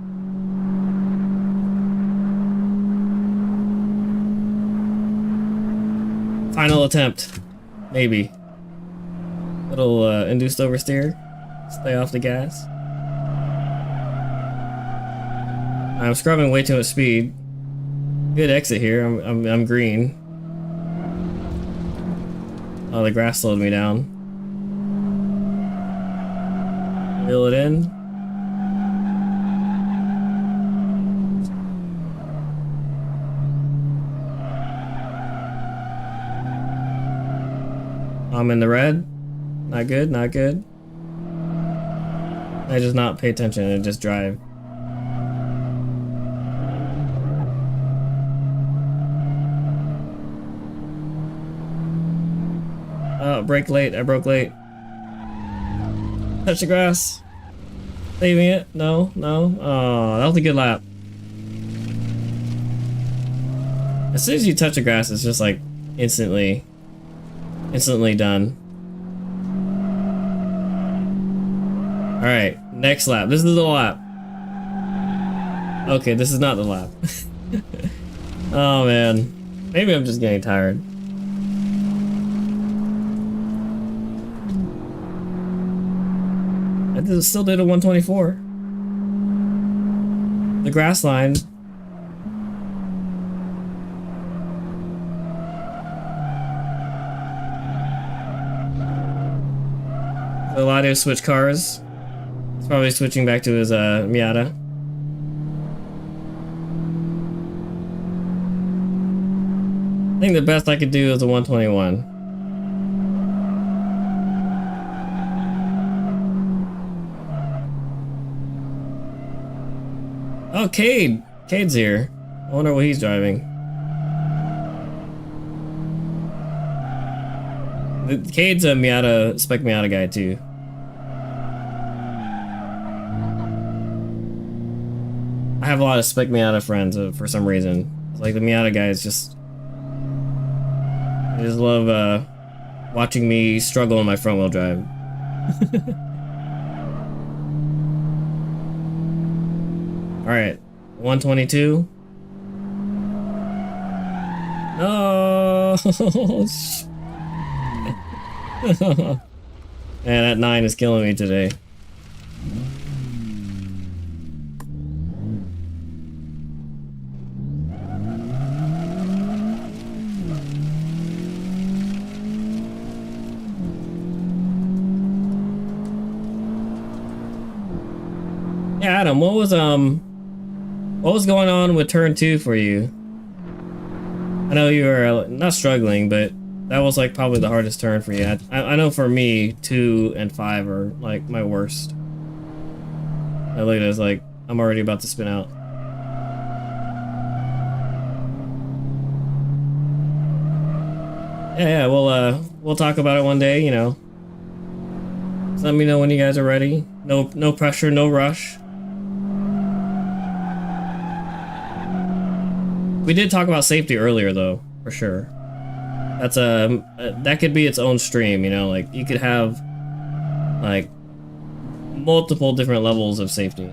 Final attempt. Maybe. Little induced oversteer. Stay off the gas. I'm scrubbing way too much speed. Good exit here. I'm green. Oh, the grass slowed me down. Reel it in. I'm in the red. Not good, not good. I just not pay attention and just drive. Oh, brake late. I broke late. Touch the grass. Saving it. No, no. Oh, that was a good lap. As soon as you touch the grass, it's just like instantly done. All right, next lap. This is the lap. Okay, this is not the lap. Oh man, maybe I'm just getting tired. I still did a 124. The grass line. So Eladio switched cars. He's probably switching back to his Miata. I think the best I could do is a 121. Oh, Cade! Cade's here. I wonder what he's driving. Cade's a Miata, spec Miata guy too. I have a lot of spec Miata friends for some reason. It's like the Miata guys just... I just love watching me struggle in my front wheel drive. Alright, 122. No! Man, that 9 is killing me today. Yeah, Adam, what was going on with turn 2 for you? I know you were not struggling, but that was like probably the hardest turn for you. I know for me, 2 and 5 are like my worst. I look at it as like I'm already about to spin out. Yeah, we'll talk about it one day, you know. Just let me know when you guys are ready. No pressure, no rush. We did talk about safety earlier though, for sure. That's that could be its own stream, you know, like you could have like multiple different levels of safety.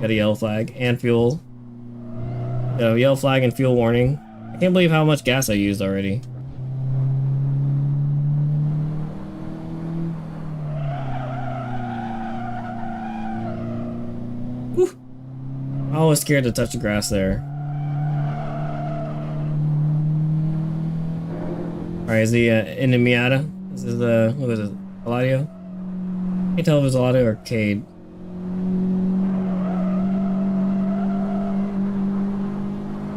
Got a yellow flag and fuel. Got a yellow flag and fuel warning. I can't believe how much gas I used already. Whew. I was scared to touch the grass there. Alright, is he in the Miata? This is what is it? Eladio? Can't tell if it's Eladio or Cade.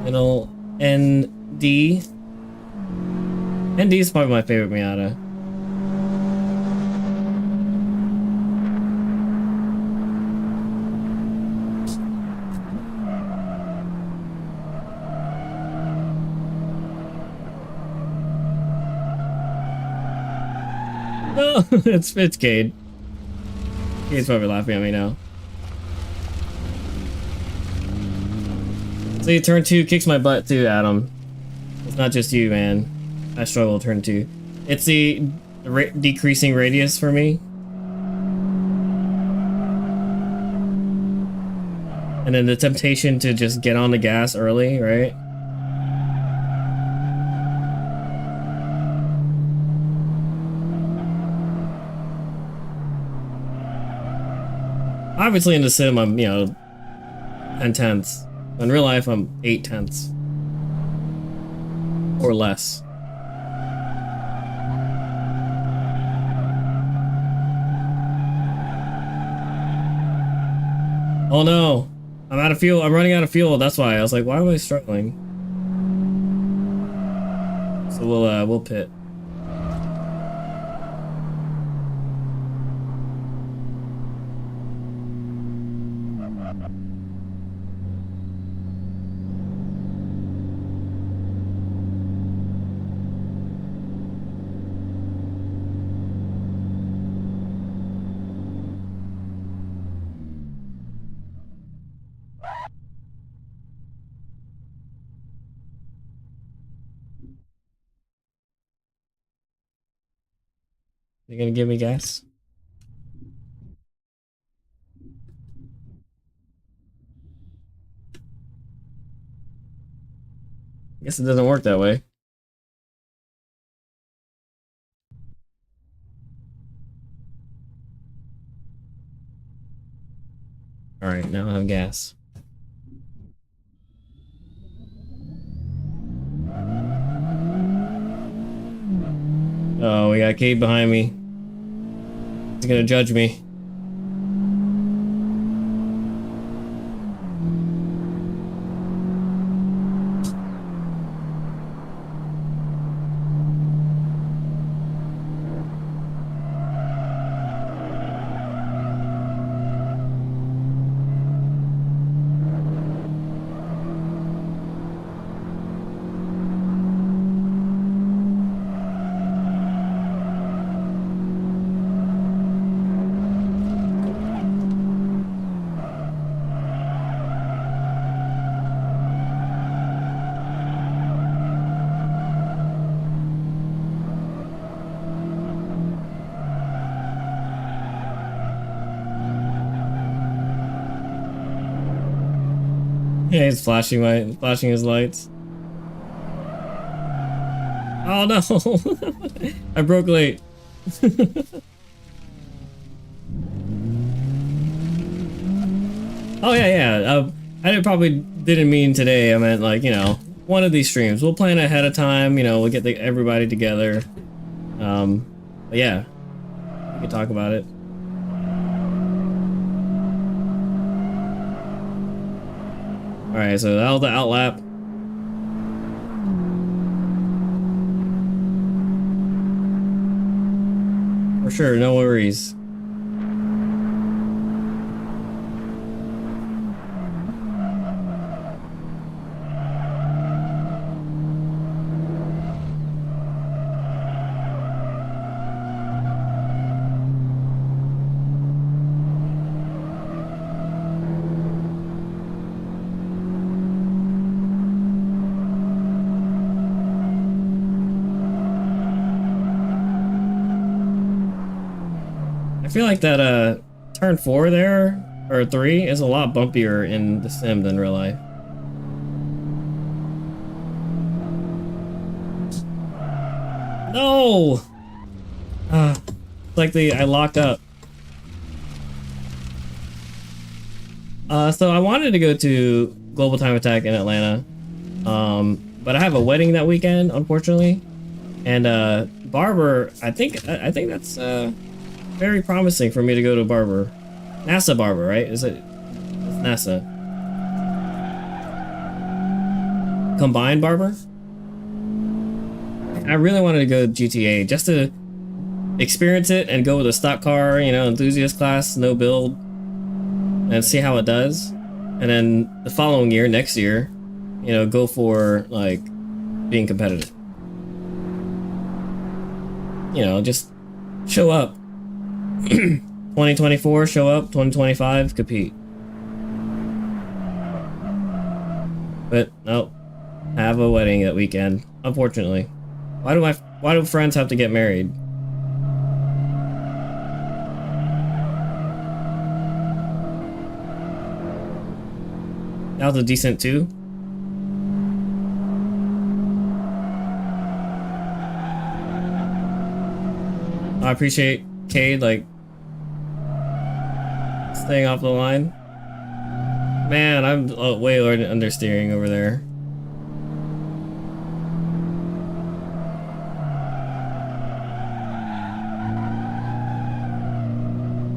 Middle ND. ND is probably my favorite Miata. No, it's Cade. Cade's probably laughing at me now. So you turn 2 kicks my butt too, Adam. It's not just you, man. I struggle with turn 2. It's the decreasing radius for me. And then the temptation to just get on the gas early, right? Obviously in the sim I'm, you know, 10/10. In real life I'm 8/10. Or less. Oh no! I'm out of fuel. I'm running out of fuel. That's why I was like, why am I struggling? So we'll pit. You gonna give me gas? I guess it doesn't work that way. Alright, now I have gas. Oh, we got Kate behind me. He's gonna judge me. Yeah, he's flashing his lights. Oh no! I broke late. Oh yeah. I probably didn't mean today. I meant like, you know, one of these streams. We'll plan ahead of time. You know, we'll get everybody together. But yeah, we can talk about it. All right, so that was the outlap. For sure, no worries. I feel like that turn 4 there, or 3, is a lot bumpier in the sim than real life. No! It's like I locked up. So I wanted to go to Global Time Attack in Atlanta, but I have a wedding that weekend, unfortunately, and Barber. I think that's very promising for me to go to Barber, NASA Barber, right? Is it? It's NASA. Combined Barber. I really wanted to go GTA just to experience it and go with a stock car, you know, enthusiast class, no build, and see how it does. And then the following year, next year, you know, go for like being competitive. You know, just show up. 2024, show up. 2025, compete. But no, have a wedding that weekend. Unfortunately, why do friends have to get married? That was a decent 2. I appreciate Cade, like, staying off the line. Man, I'm way understeering over there.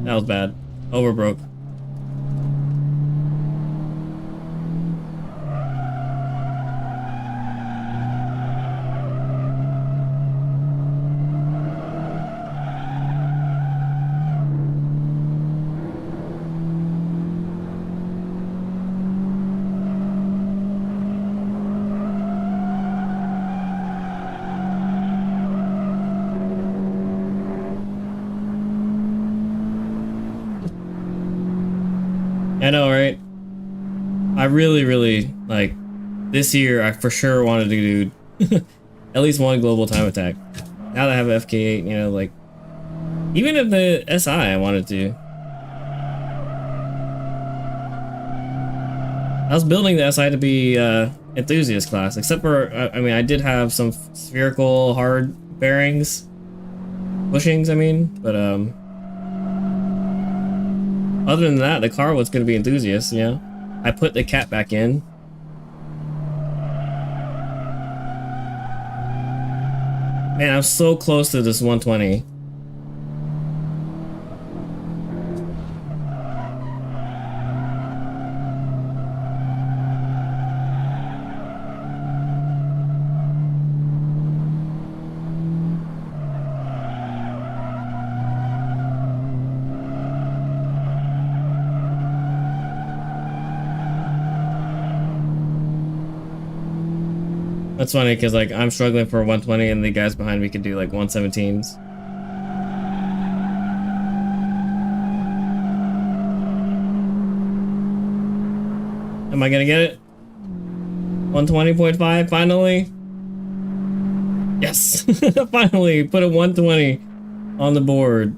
That was bad. Overbroke. I know, right? I really, like, this year I for sure wanted to do at least one global time attack. Now that I have FK8, you know, like, Even if the SI I wanted to. I was building the SI to be enthusiast class, except for, I mean, I did have some spherical hard bearings, bushings, I mean, but other than that, the car was going to be enthusiast, you know? I put the cat back in. Man, I'm so close to this 120. That's funny because like I'm struggling for 120 and the guys behind me could do like 117s. Am I gonna get it? 120.5 finally? Yes! Finally put a 120 on the board.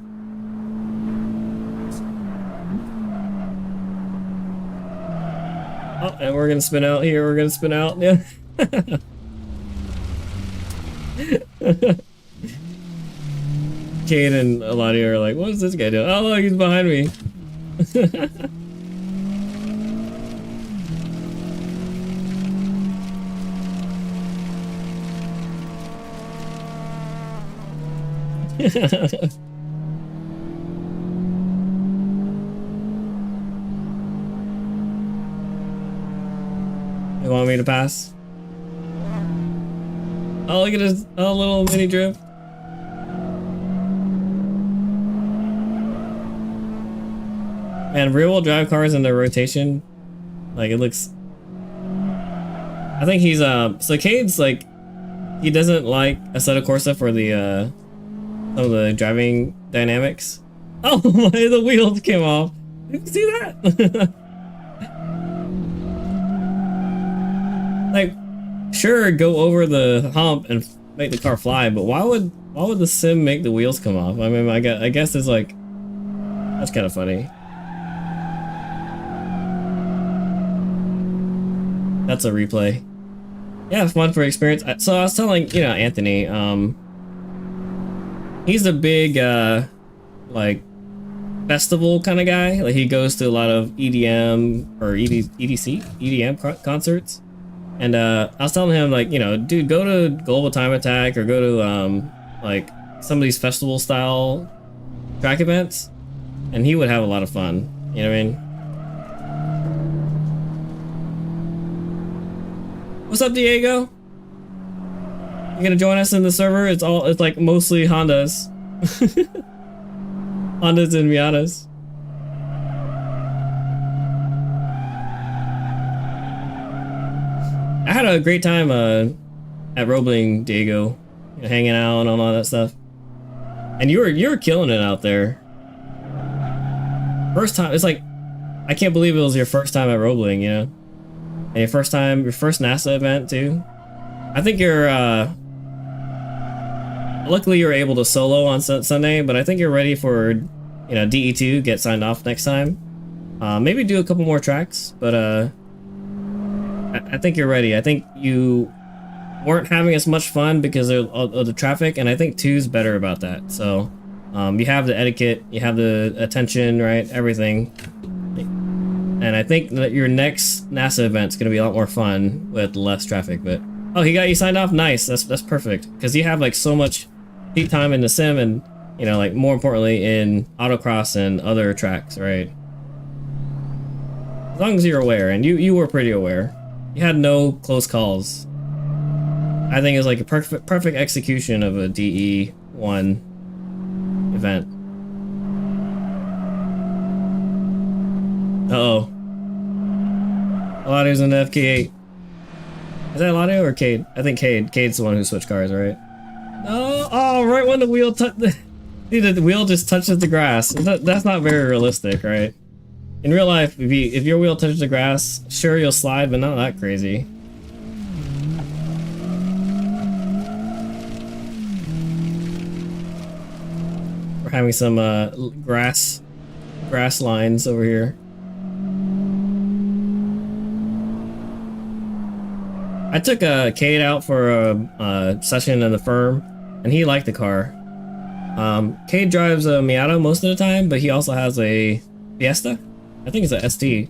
Oh, and we're gonna spin out here, we're gonna spin out, yeah. Kate and Eladia are like, what is this guy doing? Oh look, he's behind me. You want me to pass? Oh, look at this little mini drift. Man, rear-wheel drive cars in their rotation, like it looks. I think he's so Cade's like, he doesn't like Assetto Corsa for the some of the driving dynamics. Oh my, the wheels came off. You can see that? Like, sure, go over the hump and make the car fly, but why would the sim make the wheels come off? I mean, I guess it's like, that's kind of funny. That's a replay. Yeah, fun for experience. So I was telling, you know, Anthony, he's a big like festival kind of guy. Like he goes to a lot of EDM or EDM concerts. And I was telling him, like, you know, dude, go to Global Time Attack or go to like some of these festival style track events, and he would have a lot of fun. You know what I mean? What's up, Diego? You gonna join us in the server? It's like mostly Hondas. Hondas and Miatas. I had a great time at Roebling, Diego, you know, hanging out and all that stuff. And you were killing it out there. First time, it's like, I can't believe it was your first time at Roebling, you know? And your first NASA event too. I think you're luckily you're able to solo on Sunday, but I think you're ready for, you know, DE2, get signed off next time. Maybe do a couple more tracks, but I think you're ready. I think you weren't having as much fun because of the traffic, and I think 2's better about that. So you have the etiquette, you have the attention, right? Everything. And I think that your next NASA event's gonna be a lot more fun with less traffic. But oh, he got you signed off. Nice. That's perfect, because you have like so much peak time in the sim, and you know, like more importantly in autocross and other tracks, right? As long as you're aware, and you were pretty aware. You had no close calls. I think it was like a perfect execution of a DE1 event. Uh-oh. Eladio's in the FK8. Is that Eladio or Cade? I think Cade. Cade's the one who switched cars, right? Oh, right when the wheel see, the wheel just touches the grass. That's not very realistic, right? In real life, if your wheel touches the grass, sure you'll slide, but not that crazy. having some grass lines over here. I took Cade out for a session in the firm, and he liked the car. Cade drives a Miata most of the time, but he also has a Fiesta. I think it's a ST.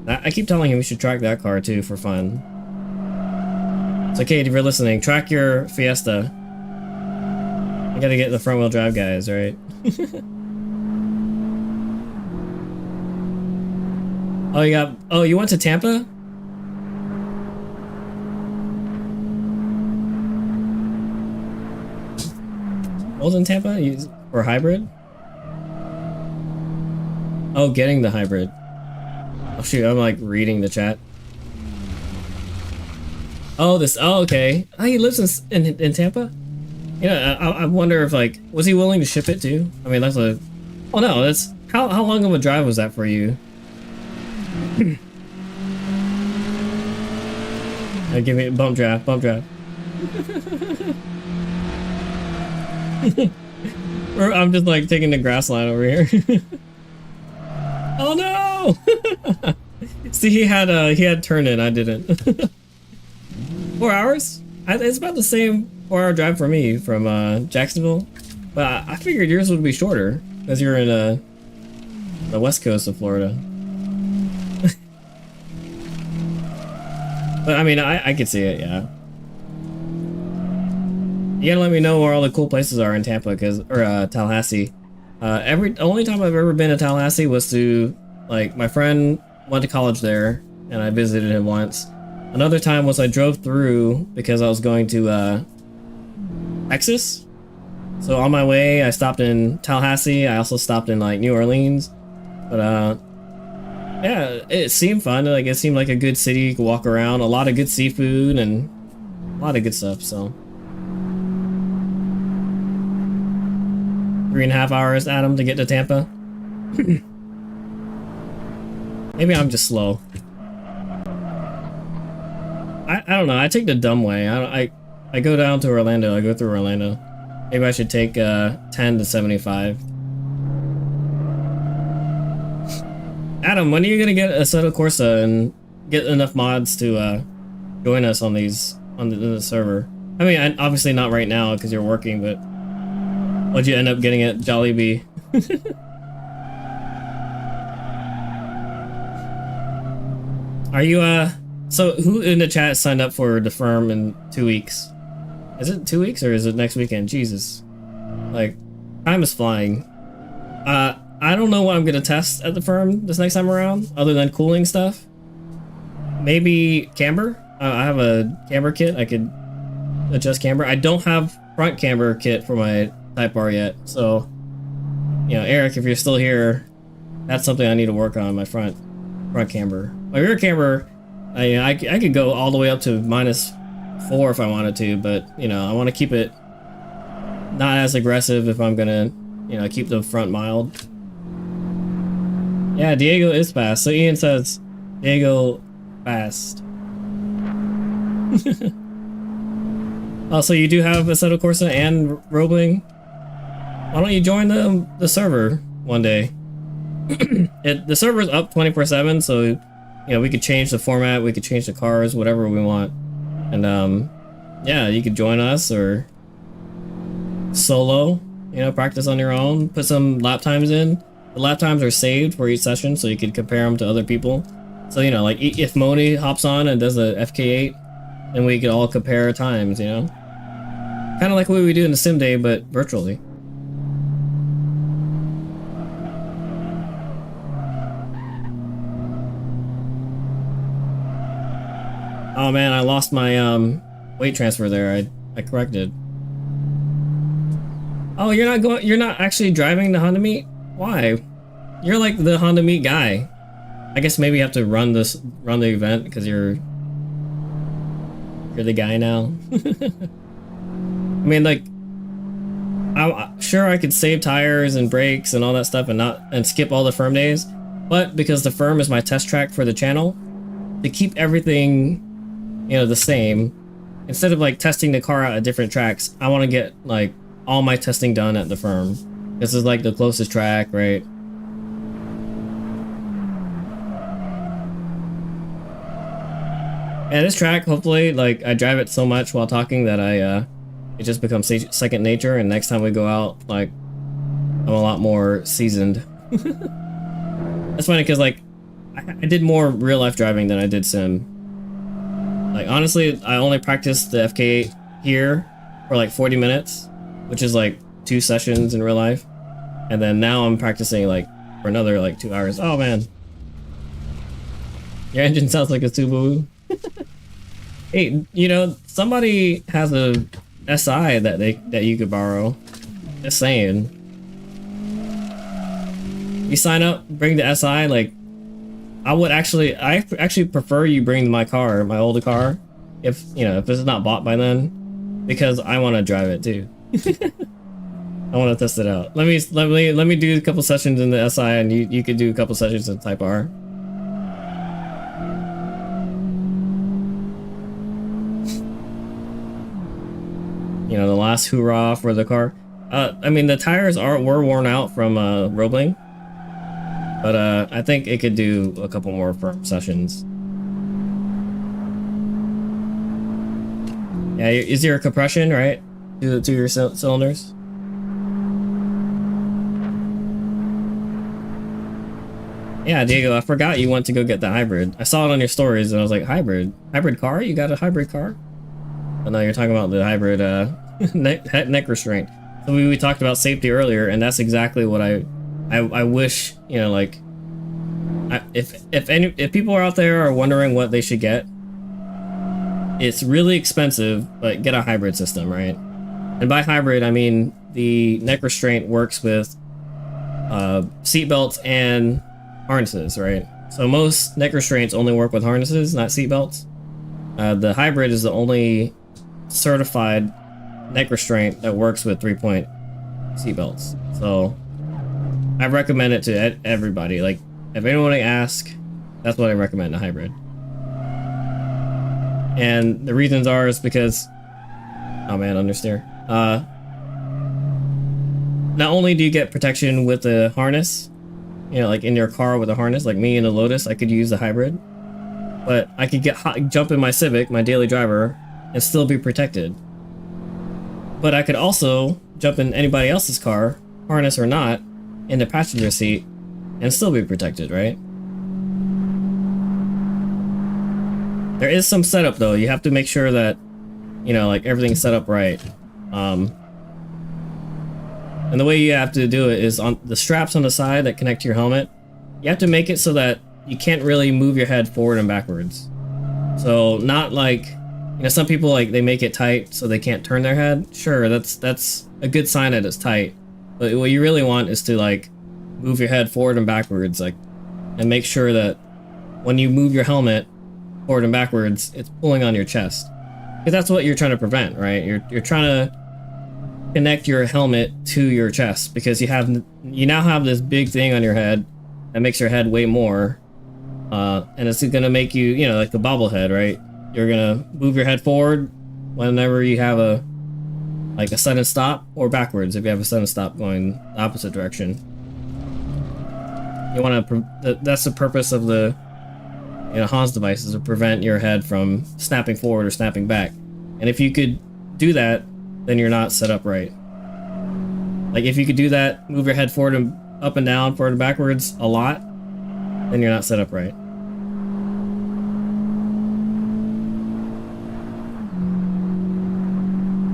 I keep telling him we should track that car too for fun. So Cade, if you're listening, track your Fiesta. I gotta get the front wheel drive guys, right? Oh, you went to Tampa? What was in Tampa? For hybrid? Oh, getting the hybrid. Oh shoot, I'm like reading the chat. Oh, okay. Oh, he lives in Tampa? Yeah, I wonder if, like, was he willing to ship it too? I mean, that's a... Oh no, that's... How long of a drive was that for you? Give me a bump draft. I'm just like taking the grass line over here. Oh no! See, he had turned in, I didn't. 4 hours? It's about the same 4-hour drive for me from Jacksonville, but I figured yours would be shorter because you're in the west coast of Florida. But I mean, I could see it, yeah. You gotta let me know where all the cool places are in Tampa, or Tallahassee. Only time I've ever been to Tallahassee was to, like, my friend went to college there, and I visited him once. Another time was I drove through because I was going to Texas. So on my way, I stopped in Tallahassee. I also stopped in like New Orleans. But yeah, it seemed fun. Like, it seemed like a good city. You could walk around. A lot of good seafood and a lot of good stuff. So 3.5 hours, Adam, to get to Tampa. Maybe I'm just slow. I don't know. I take the dumb way. I go down to Orlando. I go through Orlando. Maybe I should take 10 to 75. Adam, when are you gonna get Assetto Corsa and get enough mods to join us on the server? I mean, obviously not right now because you're working, but what'd you end up getting at Jollibee? Are you so who in the chat signed up for the firm in 2 weeks? Is it 2 weeks or is it next weekend? Jesus. Like, time is flying. I don't know what I'm gonna test at the firm this next time around, other than cooling stuff. Maybe camber? I have a camber kit. I could adjust camber. I don't have front camber kit for my Type-R yet, so, you know, Eric, if you're still here, that's something I need to work on, my front camber. My rear camber, I could go all the way up to -4 if I wanted to, but, you know, I want to keep it not as aggressive if I'm gonna, you know, keep the front mild. Yeah, Diego is fast. So Ian says, Diego fast. Oh, so you do have Assetto Corsa and Roebling? Why don't you join the server one day? The server's up 24/7, so, you know, we could change the format, we could change the cars, whatever we want. And yeah, you could join us or solo, you know, practice on your own, put some lap times in. The lap times are saved for each session, so you could compare them to other people. So, you know, like if Moni hops on and does a FK8, then we could all compare times, you know? Kind of like what we do in the sim day, but virtually. Oh man, I lost my weight transfer there. I corrected. Oh, you're not actually driving the Honda Meet? Why? You're like the Honda Meet guy. I guess maybe you have to run the event because you're the guy now. I mean, like, I'm sure I could save tires and brakes and all that stuff and skip all the firm days, but because the firm is my test track for the channel, to keep everything, you know, the same, instead of like testing the car out at different tracks, I want to get like all my testing done at the firm. This is like the closest track, right? And this track, hopefully, like, I drive it so much while talking that it just becomes second nature, and next time we go out, like, I'm a lot more seasoned. That's funny, because, like, I did more real-life driving than I did sim. Like, honestly, I only practiced the FK8 here for, like, 40 minutes, which is, like, 2 sessions in real life. And then now I'm practicing, like, for another, like, 2 hours. Oh, man. Your engine sounds like a Subaru. Hey, you know, somebody has a SI that you could borrow. Just saying. You sign up, bring the SI, like, I actually prefer you bring my car, my older car, if, you know, if it's not bought by then, because I want to drive it too. I want to test it out. Let me do a couple sessions in the SI, and you could do a couple sessions in Type-R. You know, the last hoorah for the car. I mean, the tires were worn out from Roebling, but I think it could do a couple more firm sessions. Yeah, is there a compression, right, to your cylinders? Yeah, Diego, I forgot you went to go get the hybrid. I saw it on your stories, and I was like, hybrid car? You got a hybrid car? But no, you're talking about the hybrid neck restraint. So we talked about safety earlier, and that's exactly what I wish, you know, like, if people are out there are wondering what they should get, it's really expensive, but get a hybrid system, right? And by hybrid, I mean the neck restraint works with seat belts and harnesses, right? So most neck restraints only work with harnesses, not seat belts. The hybrid is the only certified neck restraint that works with 3-point seat belts. So I recommend it to everybody. Like, if anyone asks, that's what I recommend, a hybrid. And the reasons is because, oh man, understeer. Not only do you get protection with the harness, you know, like in your car with a harness, like me in the Lotus, I could use the hybrid, but I could jump in my Civic, my daily driver, and still be protected. But I could also jump in anybody else's car, harness or not, in the passenger seat, and still be protected, right? There is some setup though. You have to make sure that, you know, like, everything's set up right. And the way you have to do it is on the straps on the side that connect to your helmet. You have to make it so that you can't really move your head forward and backwards. So not like, you know, some people, like, they make it tight so they can't turn their head. Sure, that's a good sign that it's tight. But what you really want is to, like, move your head forward and backwards, like, and make sure that when you move your helmet forward and backwards, it's pulling on your chest. Because that's what you're trying to prevent, right? You're trying to connect your helmet to your chest, because you now have this big thing on your head that makes your head weigh more, and it's gonna make you, you know, like the bobblehead, right? You're gonna move your head forward whenever you have a sudden stop, or backwards if you have a sudden stop going the opposite direction. You want to, that's the purpose of the, you know, Hans devices, to prevent your head from snapping forward or snapping back. And if you could do that, then you're not set up right. Like, if you could do that, move your head forward and up and down, forward and backwards a lot, then you're not set up right.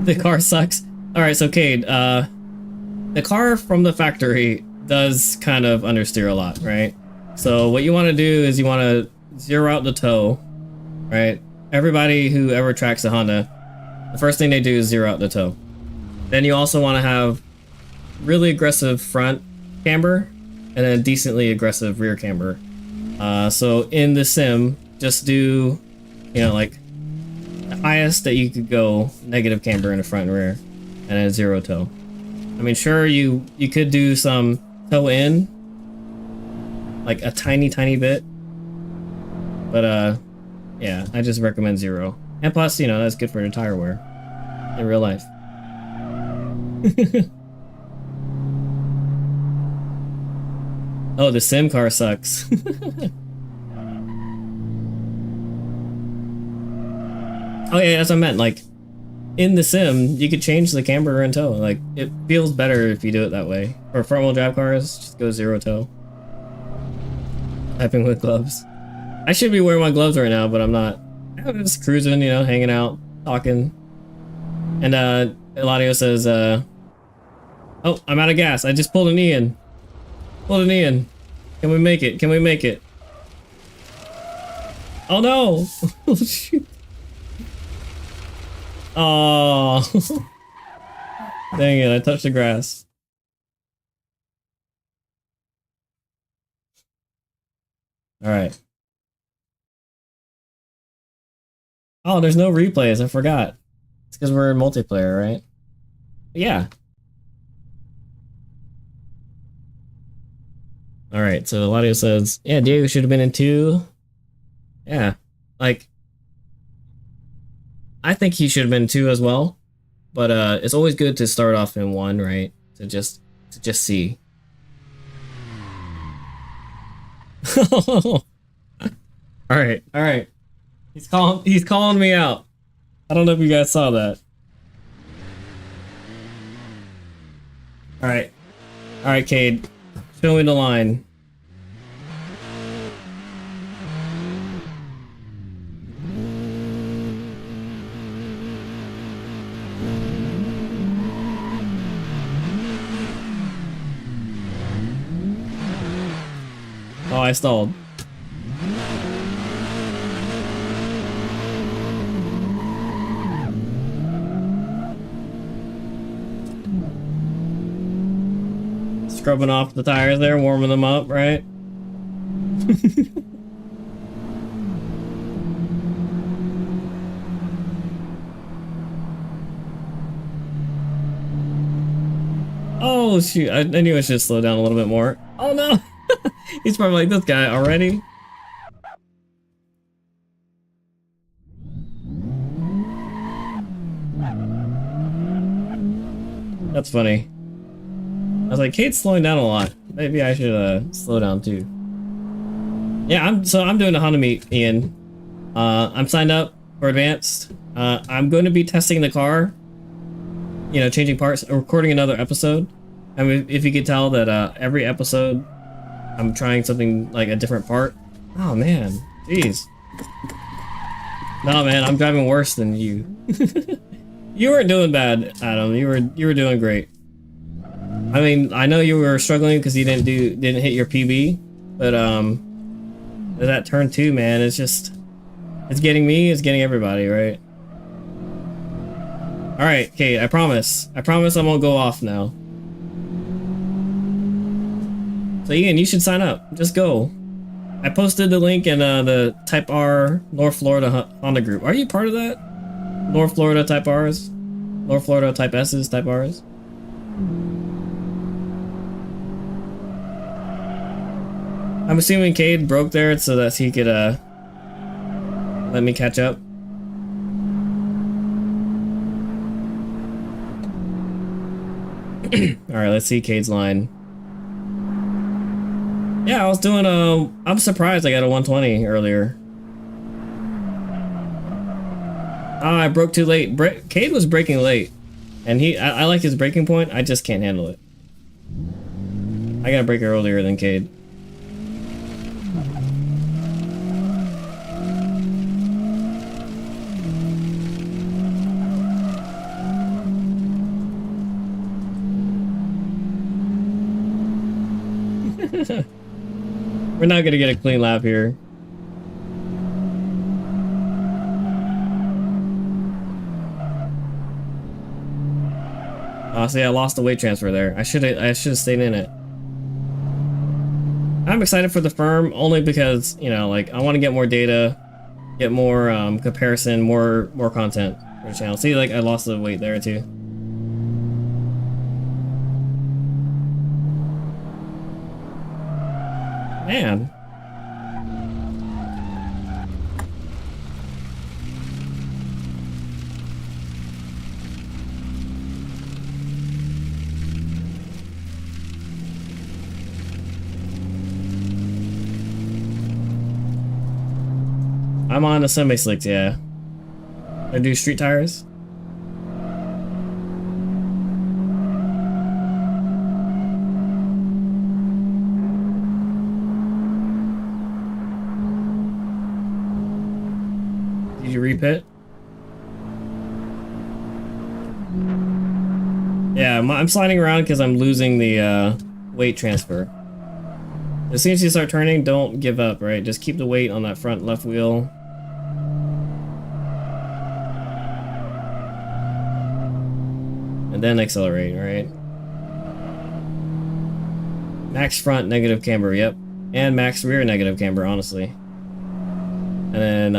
The car sucks. Alright, so Cade, the car from the factory does kind of understeer a lot, right? So what you want to do is you want to zero out the toe, right? Everybody who ever tracks a Honda, the first thing they do is zero out the toe. Then you also want to have really aggressive front camber and then decently aggressive rear camber. So in the sim, just do, you know, like the highest that you could go negative camber in the front and rear, and then zero toe. I mean, sure, you could do some toe in, like a tiny bit, but yeah, I just recommend zero. And plus, you know, that's good for your tire wear in real life. Oh, the sim car sucks. Oh yeah, that's what I meant. Like in the sim, you could change the camber and tow. Like it feels better if you do it that way. For front wheel drive cars, just go 0 tow. Typing with gloves. I should be wearing my gloves right now, but I'm not. I'm just cruising, you know, hanging out, talking. And Eladio says, oh, I'm out of gas. I just pulled an Ian. Pulled an Ian. Can we make it? Can we make it? Oh no! Oh shoot. Oh. Dang it, I touched the grass. Alright. Oh, there's no replays, I forgot. It's because we're in multiplayer, right? Yeah. Alright, so Eladio says, yeah, Diego should have been in 2. Yeah. Like, I think he should have been 2 as well. But it's always good to start off in 1, right? To just see. Alright, alright. He's calling me out. I don't know if you guys saw that. Alright. Alright, Cade. Show me the line. Oh, I stalled. Scrubbing off the tires there, warming them up, right? Oh shoot, I knew I should slow down a little bit more. Oh no! He's probably like, this guy already? That's funny. I was like, Kate's slowing down a lot. Maybe I should slow down too. Yeah, I'm doing a Honda meet, Ian. I'm signed up for advanced. I'm going to be testing the car. You know, changing parts, recording another episode. I mean, if you could tell that every episode I'm trying something like a different part. Oh man, jeez. No man, I'm driving worse than you. You weren't doing bad, Adam. You were doing great. I mean, I know you were struggling because you didn't hit your PB, but that turn 2, man, it's getting me, it's getting everybody, right? All right, Kate, I promise I won't go off now. So Ian, you should sign up. Just go. I posted the link in the Type-R North Florida Honda group. Are you part of that? North Florida Type-Rs? North Florida Type-Ss, Type-Rs? I'm assuming Cade broke there so that he could let me catch up. Alright, let's see Cade's line. Yeah, I was doing I'm surprised I got a 120 earlier. Oh, I broke too late. Cade was braking late. And I like his braking point, I just can't handle it. I gotta brake earlier than Cade. We're not gonna get a clean lap here. Oh, see, I lost the weight transfer there. I should have stayed in it. I'm excited for the firm only because, you know, like I want to get more data, get more comparison, more content for the channel. See, like I lost the weight there too. Man. I'm on the semi-slicks, yeah. I do street tires. Did you repit? Yeah, I'm sliding around because I'm losing the weight transfer. As soon as you start turning, don't give up, right? Just keep the weight on that front left wheel. And then accelerate, right? Max front negative camber, yep. And max rear negative camber, honestly. And then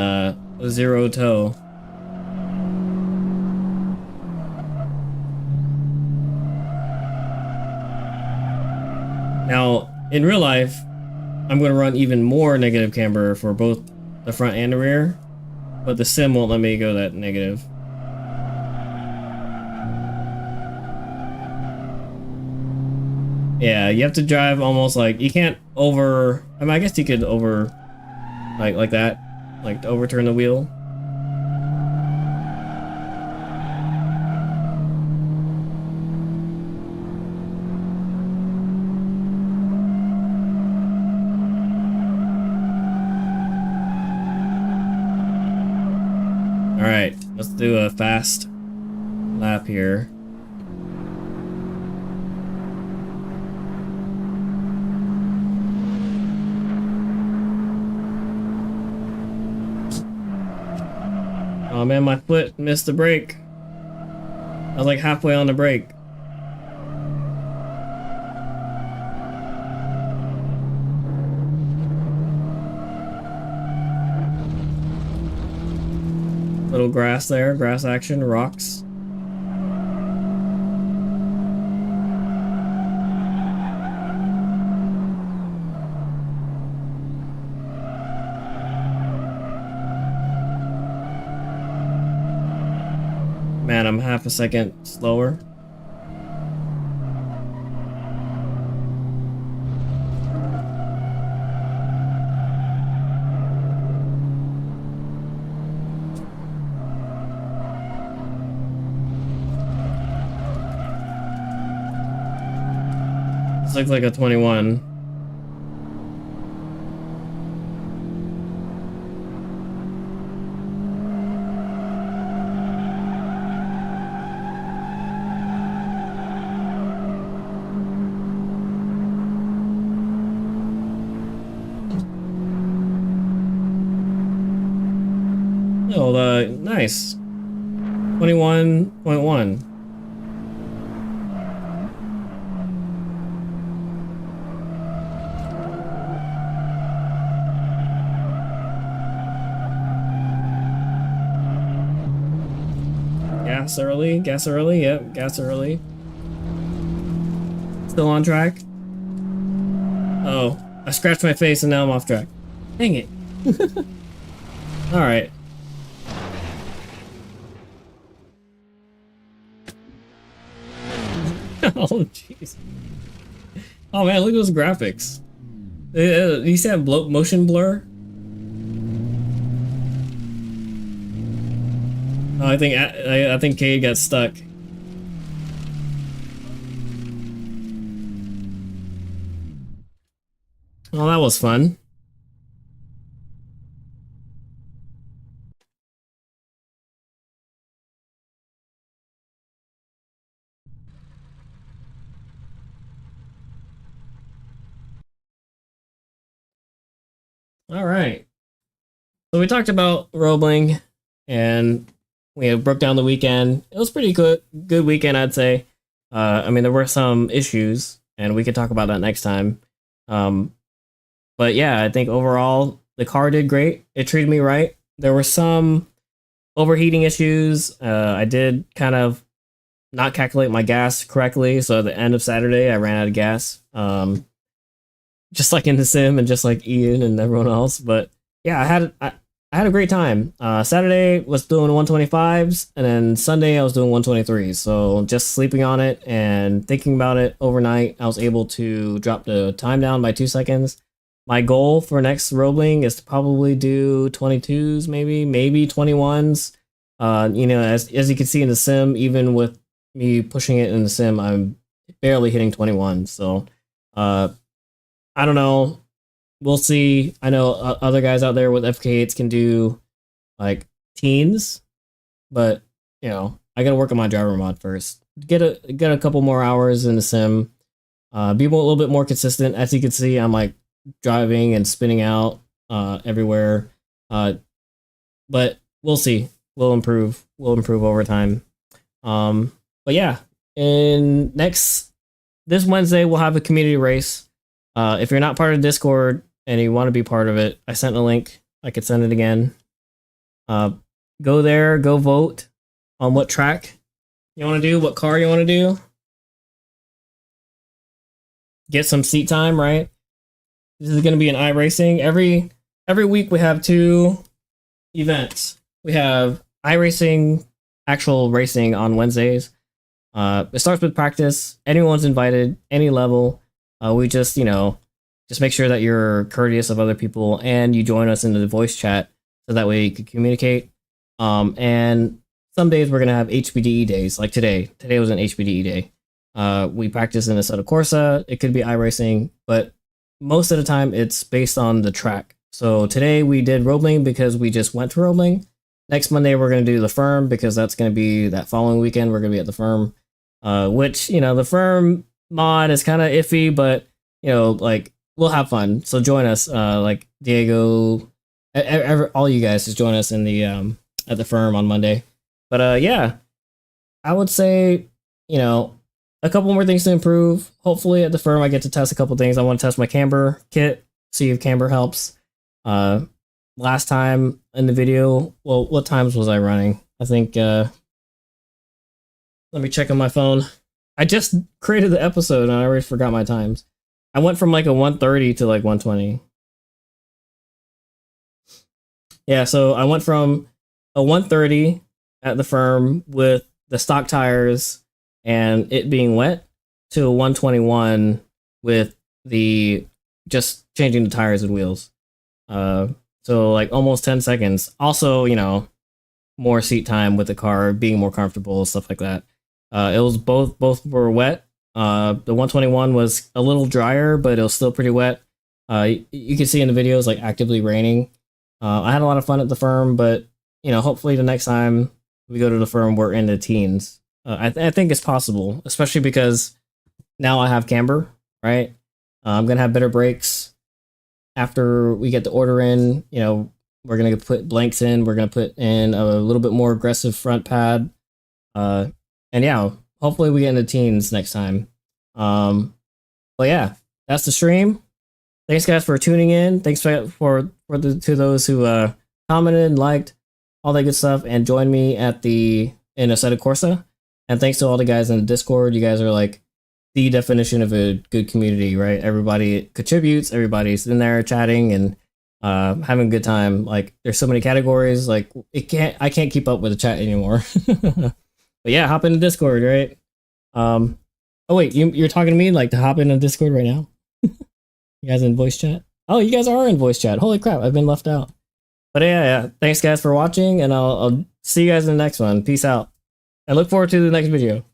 zero toe. Now, in real life, I'm going to run even more negative camber for both the front and the rear, but the sim won't let me go that negative. Yeah, you have to drive almost like, you can't over, I mean, I guess you could over, like that, like to overturn the wheel. Alright, let's do a fast lap here. Oh man, my foot missed the brake. I was like halfway on the brake. Little grass there, grass action, rocks. Man, I'm half a second slower. This looks like a 21. Oh, nice. 21.1. Gas early, yep, gas early. Still on track. Oh, I scratched my face and now I'm off track. Dang it. Alright. Oh, jeez. Oh man, look at those graphics. You see that motion blur? Oh, I think Cade got stuck. Oh, that was fun. All right. So we talked about Roebling, and we broke down the weekend. It was pretty good weekend, I'd say. I mean, there were some issues, and we could talk about that next time. But yeah, I think overall the car did great. It treated me right. There were some overheating issues. I did kind of not calculate my gas correctly, so at the end of Saturday I ran out of gas. Just like in the sim and just like Ian and everyone else. But yeah, I had a great time. Saturday was doing 125s, and then Sunday I was doing 123s. So just sleeping on it and thinking about it overnight, I was able to drop the time down by 2 seconds. My goal for next Roebling is to probably do 22s, maybe 21s. You know, as you can see in the sim, even with me pushing it in the sim, I'm barely hitting 21. So, I don't know. We'll see. I know other guys out there with FK8s can do like teens, but you know, I gotta work on my driver mod first. Get a couple more hours in the sim. Be a little bit more consistent. As you can see, I'm like driving and spinning out everywhere. But we'll see. We'll improve. We'll improve over time. But yeah, this Wednesday we'll have a community race. If you're not part of Discord and you want to be part of it, I sent a link. I could send it again. Go there, go vote on what track you want to do, what car you want to do. Get some seat time, right? This is going to be an iRacing. Every week we have 2 events. We have iRacing, actual racing on Wednesdays. It starts with practice. Anyone's invited, any level. We just, you know, just make sure that you're courteous of other people and you join us into the voice chat so that way you can communicate. And some days we're going to have HPDE days, like today. Today was an HPDE day. We practice in Assetto Corsa. It could be iRacing, but most of the time it's based on the track. So today we did Roebling because we just went to Roebling. Next Monday we're going to do the firm because that's going to be that following weekend. We're going to be at the firm, which, you know, the firm mod is kind of iffy, but, you know, like, we'll have fun. So join us, like Diego, all you guys, just join us in the at the firm on Monday. But yeah, I would say, you know, a couple more things to improve. Hopefully at the firm I get to test a couple things. I want to test my camber kit, see if camber helps. Last time in the video, well, what times was I running? I think, let me check on my phone. I just created the episode and I already forgot my times. I went from like a 130 to like 120. Yeah, so I went from a 130 at the firm with the stock tires and it being wet to a 121 with the just changing the tires and wheels. So like almost 10 seconds. Also, you know, more seat time with the car, being more comfortable, stuff like that. It was both were wet. The 121 was a little drier, but it was still pretty wet. You can see in the videos like actively raining. I had a lot of fun at the firm, but you know, hopefully the next time we go to the firm, we're in the teens. I think it's possible, especially because now I have camber, right? I'm gonna have better brakes after we get the order in. You know, we're gonna put blanks in. We're gonna put in a little bit more aggressive front pad. And yeah, hopefully we get in the teens next time. But yeah, that's the stream. Thanks guys for tuning in. Thanks to those who commented, liked, all that good stuff, and joined me in Assetto Corsa. And thanks to all the guys in the Discord. You guys are like the definition of a good community, right? Everybody contributes, everybody's in there chatting and having a good time. Like there's so many categories, like I can't keep up with the chat anymore. But yeah, hop in the Discord, right? Oh wait, you're talking to me like to hop in the Discord right now? You guys in voice chat? Oh, you guys are in voice chat. Holy crap, I've been left out. But yeah, thanks guys for watching, and I'll see you guys in the next one. Peace out. I look forward to the next video.